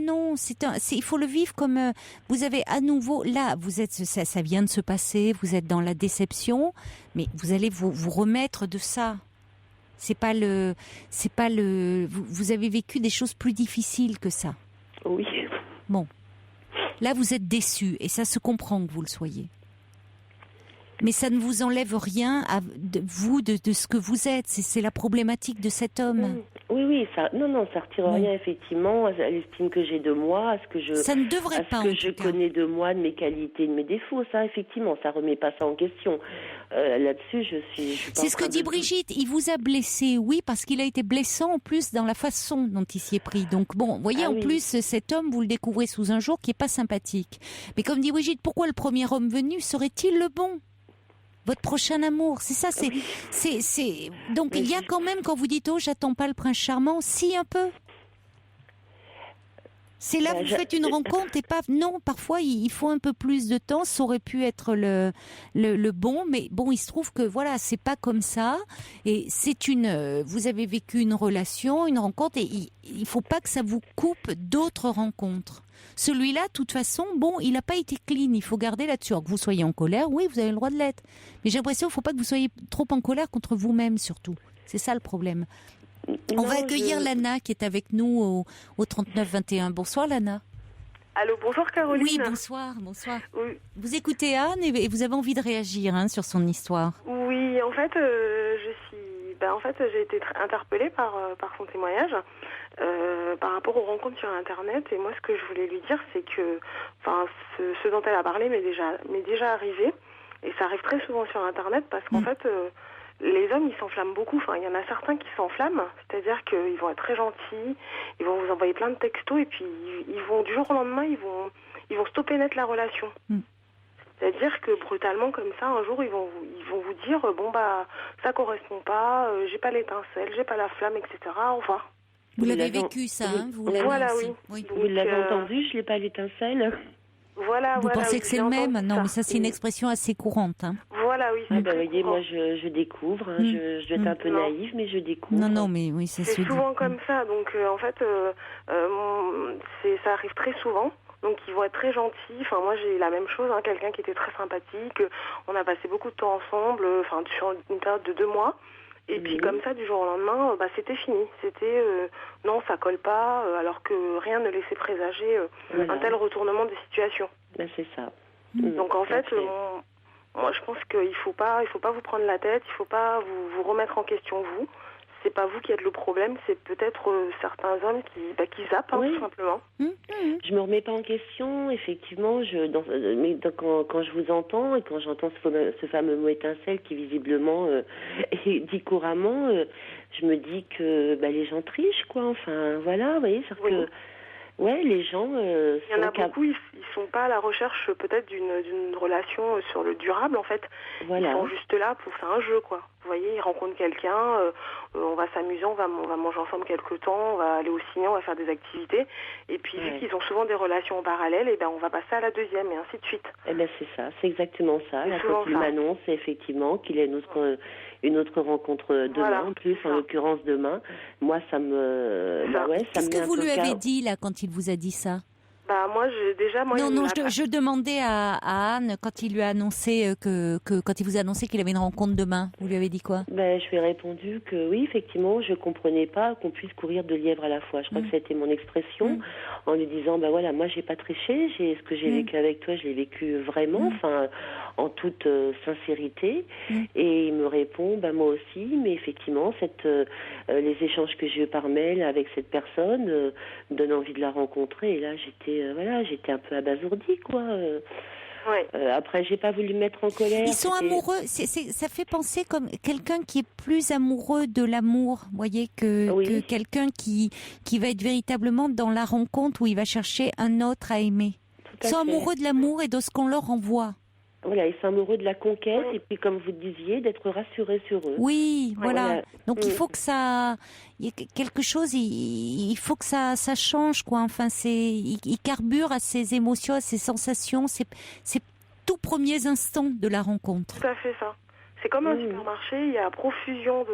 il faut le vivre comme vous avez à nouveau là. Vous êtes, ça vient de se passer. Vous êtes dans la déception, mais vous allez vous remettre de ça. C'est pas le. Vous avez vécu des choses plus difficiles que ça. Oui. Bon, là vous êtes déçu, et ça se comprend que vous le soyez. Mais ça ne vous enlève rien de ce que vous êtes. C'est la problématique de cet homme. Oui, ça retire rien, effectivement, à l'estime que j'ai de moi, à ce que je connais de moi, de mes qualités, de mes défauts. Ça, effectivement, ça remet pas ça en question. Là-dessus, je suis pas. C'est ce que dit Brigitte. Il vous a blessé, oui, parce qu'il a été blessant en plus dans la façon dont il s'y est pris. Donc bon, voyez, plus cet homme, vous le découvrez sous un jour qui est pas sympathique. Mais comme dit Brigitte, pourquoi le premier homme venu serait-il le bon? Votre prochain amour, c'est ça, donc il y a quand même, quand vous dites j'attends pas le prince charmant, si un peu. C'est là que vous faites une rencontre et pas. Non, parfois il faut un peu plus de temps. Ça aurait pu être le bon, mais bon, il se trouve que voilà, c'est pas comme ça. Et vous avez vécu une relation, une rencontre, et il faut pas que ça vous coupe d'autres rencontres. Celui-là, de toute façon, il n'a pas été clean. Il faut garder là-dessus. Alors que vous soyez en colère, oui, vous avez le droit de l'être. Mais j'ai l'impression qu'il ne faut pas que vous soyez trop en colère contre vous-même, surtout. C'est ça le problème. On va accueillir Lana, qui est avec nous au 39-21. Bonsoir, Lana. Allô, bonjour Caroline. Oui, bonsoir. Oui. Vous écoutez Anne et vous avez envie de réagir sur son histoire. Oui, en fait, j'ai été interpellée par son témoignage. Par rapport aux rencontres sur Internet, et moi ce que je voulais lui dire, c'est que ce dont elle a parlé m'est déjà arrivé, et ça arrive très souvent sur Internet, parce qu'en fait les hommes ils s'enflamment beaucoup. Enfin, il y en a certains qui s'enflamment, c'est-à-dire qu'ils vont être très gentils, ils vont vous envoyer plein de textos, et puis ils vont du jour au lendemain ils vont stopper net la relation. C'est-à-dire que brutalement comme ça, un jour ils vont vous dire ça correspond pas, j'ai pas l'étincelle, j'ai pas la flamme, etc. Au revoir. Vous l'avez vécu, ça, vous l'avez Voilà, aussi. Oui. Vous l'avez entendu, je n'ai pas l'étincelle. Vous pensez que c'est le même? Non, mais ça, c'est une expression assez courante. Voilà, oui. Vous voyez, moi, je découvre. Je dois être un peu naïve, mais je découvre. Non, mais oui, c'est souvent comme ça. Donc, en fait, ça arrive très souvent. Donc, ils vont être très gentils. Enfin, moi, j'ai la même chose. Quelqu'un qui était très sympathique. On a passé beaucoup de temps ensemble, sur une période de 2 mois. Et puis comme ça, du jour au lendemain, c'était fini. C'était non, ça colle pas, alors que rien ne laissait présager un tel retournement de situation. C'est ça. Donc en fait, moi je pense qu'il faut pas vous prendre la tête, il faut pas vous remettre en question vous. c'est pas vous qui êtes le problème, c'est peut-être certains hommes qui zappent, tout simplement. Je me remets pas en question, effectivement. Quand je vous entends et quand j'entends ce fameux mot étincelle qui visiblement est dit couramment, je me dis que les gens trichent, quoi. Enfin, voilà, vous voyez, c'est que les gens. Il y en a beaucoup, ils sont pas à la recherche peut-être d'une relation sur le durable, en fait. Voilà. Ils sont juste là pour faire un jeu, quoi. Vous voyez, ils rencontrent quelqu'un, on va s'amuser, on va manger ensemble quelque temps, on va aller au ciné, on va faire des activités. Et puis, vu qu'ils ont souvent des relations en parallèle, on va passer à la deuxième, et ainsi de suite. Eh bien, c'est ça, c'est exactement ça. Là, quand il m'annonce, effectivement, qu'il a une autre rencontre demain, en plus, en l'occurrence demain, moi, ça me... Qu'est-ce que vous lui avez dit, là, quand il vous a dit ça? Je demandais à Anne, quand il lui a annoncé quand il vous a annoncé qu'il avait une rencontre demain, vous lui avez dit quoi? Je lui ai répondu que oui, effectivement, je comprenais pas qu'on puisse courir 2 lièvres à la fois. Je crois que ça a été mon expression, en lui disant, moi j'ai pas triché, ce que j'ai vécu avec toi, je l'ai vécu vraiment, en toute sincérité. Et il me répond, moi aussi, mais effectivement, les échanges que j'ai eu par mail avec cette personne me donnent envie de la rencontrer. Et là, j'étais un peu abasourdie, quoi. Après, j'ai pas voulu me mettre en colère. Ils sont amoureux. Ça fait penser comme quelqu'un qui est plus amoureux de l'amour, vous voyez, que quelqu'un qui va être véritablement dans la rencontre où il va chercher un autre à aimer. Ils sont amoureux de l'amour et de ce qu'on leur envoie. Voilà, ils sont amoureux de la conquête et puis, comme vous disiez, d'être rassurés sur eux. Oui, voilà. Donc il faut que il y ait quelque chose. Il faut que ça change, quoi. Enfin, il carbure à ses émotions, à ses sensations. C'est tout premiers instants de la rencontre. Tout à fait ça. C'est comme un supermarché. Il y a profusion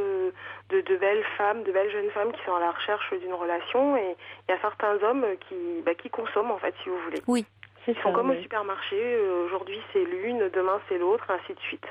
de belles femmes, de belles jeunes femmes qui sont à la recherche d'une relation, et il y a certains hommes qui consomment, en fait, si vous voulez. Oui. Ils sont comme au supermarché, aujourd'hui c'est l'une, demain c'est l'autre, ainsi de suite.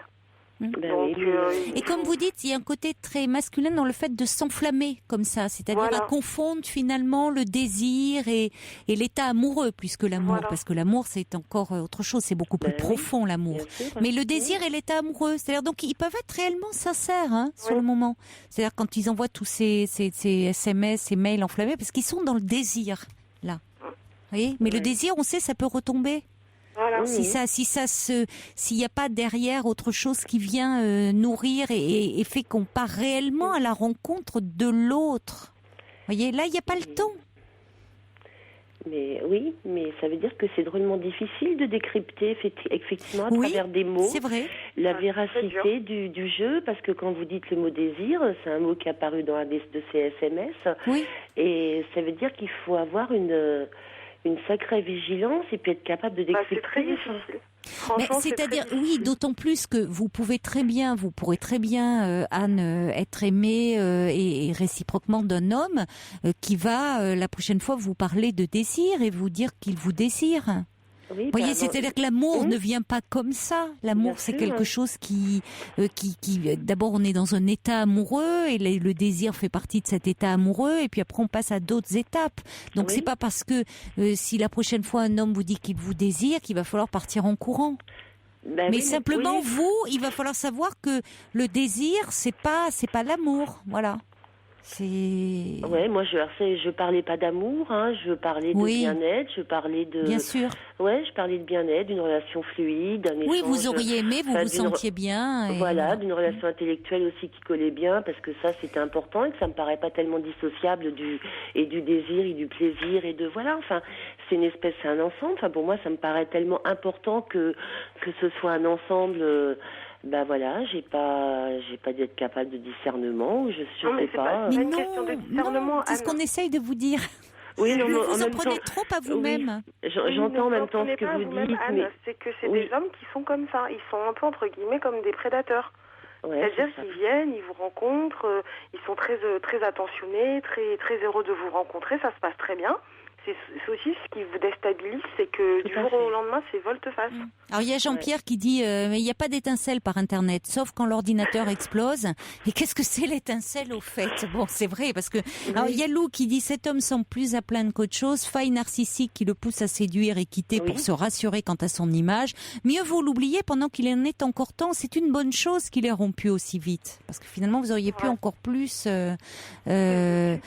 Et comme vous dites, il y a un côté très masculin dans le fait de s'enflammer comme ça, c'est-à-dire à confondre finalement le désir et l'état amoureux plus que l'amour, parce que l'amour c'est encore autre chose, c'est beaucoup plus profond l'amour. Mais le désir et l'état amoureux, c'est-à-dire donc ils peuvent être réellement sincères sur le moment. C'est-à-dire quand ils envoient tous ces SMS, ces mails enflammés, parce qu'ils sont dans le désir là. Oui, mais le désir, on sait, ça peut retomber. Voilà. S'il n'y a pas derrière autre chose qui vient nourrir et fait qu'on part réellement à la rencontre de l'autre. Vous voyez, là, il n'y a pas le temps. Mais oui, mais ça veut dire que c'est drôlement difficile de décrypter effectivement à travers des mots la véracité du jeu, parce que quand vous dites le mot désir, c'est un mot qui est apparu dans un de ces SMS, et ça veut dire qu'il faut avoir une sacrée vigilance et puis être capable de décrypter. C'est très difficile. C'est-à-dire, d'autant plus que vous pourrez très bien, Anne, être aimée et réciproquement d'un homme qui va, la prochaine fois, vous parler de désir et vous dire qu'il vous désire. Oui, vous voyez, c'est-à-dire que l'amour ne vient pas comme ça. L'amour, c'est quelque chose qui d'abord, on est dans un état amoureux et le désir fait partie de cet état amoureux, et puis après, on passe à d'autres étapes. Donc, c'est pas parce que si la prochaine fois un homme vous dit qu'il vous désire qu'il va falloir partir en courant. Mais simplement, il va falloir savoir que le désir, c'est pas l'amour. Voilà. Moi je parlais pas d'amour, je parlais de bien-être, je parlais de... Bien sûr. Je parlais de bien-être, d'une relation fluide, d'un échange... Oui, vous auriez aimé, vous vous sentiez bien. D'une relation intellectuelle aussi qui collait bien, parce que ça c'était important et que ça me paraît pas tellement dissociable du désir et du plaisir et de... c'est un ensemble. Pour moi ça me paraît tellement important que ce soit un ensemble... j'ai pas d'être capable de discernement, je sais pas. C'est pas une question de discernement. C'est ce qu'on essaye de vous dire. Oui, non, vous en prenez trop à vous-même. J'entends en même temps ce que vous dites. Anne, c'est que c'est des hommes qui sont comme ça. Ils sont un peu, entre guillemets, comme des prédateurs. C'est-à-dire qu'ils viennent, ils vous rencontrent, ils sont très, très attentionnés, très, très heureux de vous rencontrer, ça se passe très bien. c'est aussi ce qui vous déstabilise, c'est que du jour au lendemain, c'est volte-face. Alors il y a Jean-Pierre qui dit mais il n'y a pas d'étincelle par Internet, sauf quand l'ordinateur explose. Et qu'est-ce que c'est l'étincelle au fait? Bon, c'est vrai, parce que... Alors il y a Lou qui dit cet homme semble plus à plaindre qu'autre chose, faille narcissique qui le pousse à séduire et quitter pour se rassurer quant à son image. Mieux vaut l'oublier pendant qu'il en est encore temps. C'est une bonne chose qu'il ait rompu aussi vite, parce que finalement vous auriez pu encore plus été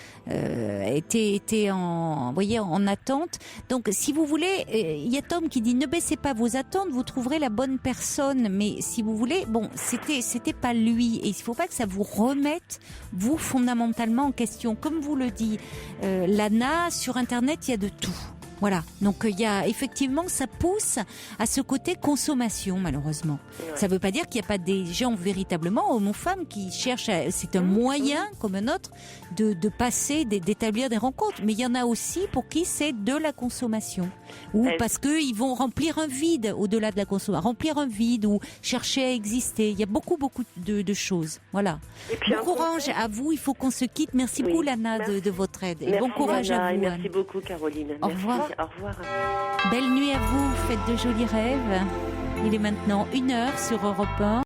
en, voyez, en attente. Donc si vous voulez, il y a Tom qui dit ne baissez pas vos attentes, vous trouverez la bonne personne. Mais si vous voulez, bon, c'était pas lui, et il faut pas que ça vous remette vous fondamentalement en question. Comme vous le dit Lana, sur Internet il y a de tout. Voilà, donc il y a effectivement, ça pousse à ce côté consommation, malheureusement. Ouais. Ça ne veut pas dire qu'il n'y a pas des gens véritablement, hommes ou femmes, qui cherchent, c'est un moyen comme un autre de passer, d'établir des rencontres. Mais il y en a aussi pour qui c'est de la consommation, ou parce qu'ils vont remplir un vide au-delà de la consommation, remplir un vide ou chercher à exister. Il y a beaucoup de choses. Voilà. Bon courage à vous, il faut qu'on se quitte. Merci beaucoup Lana de votre aide. Et bon courage à vous. Merci beaucoup Caroline. Au revoir. Au revoir. Belle nuit à vous, faites de jolis rêves. Il est maintenant 1h sur Europe 1.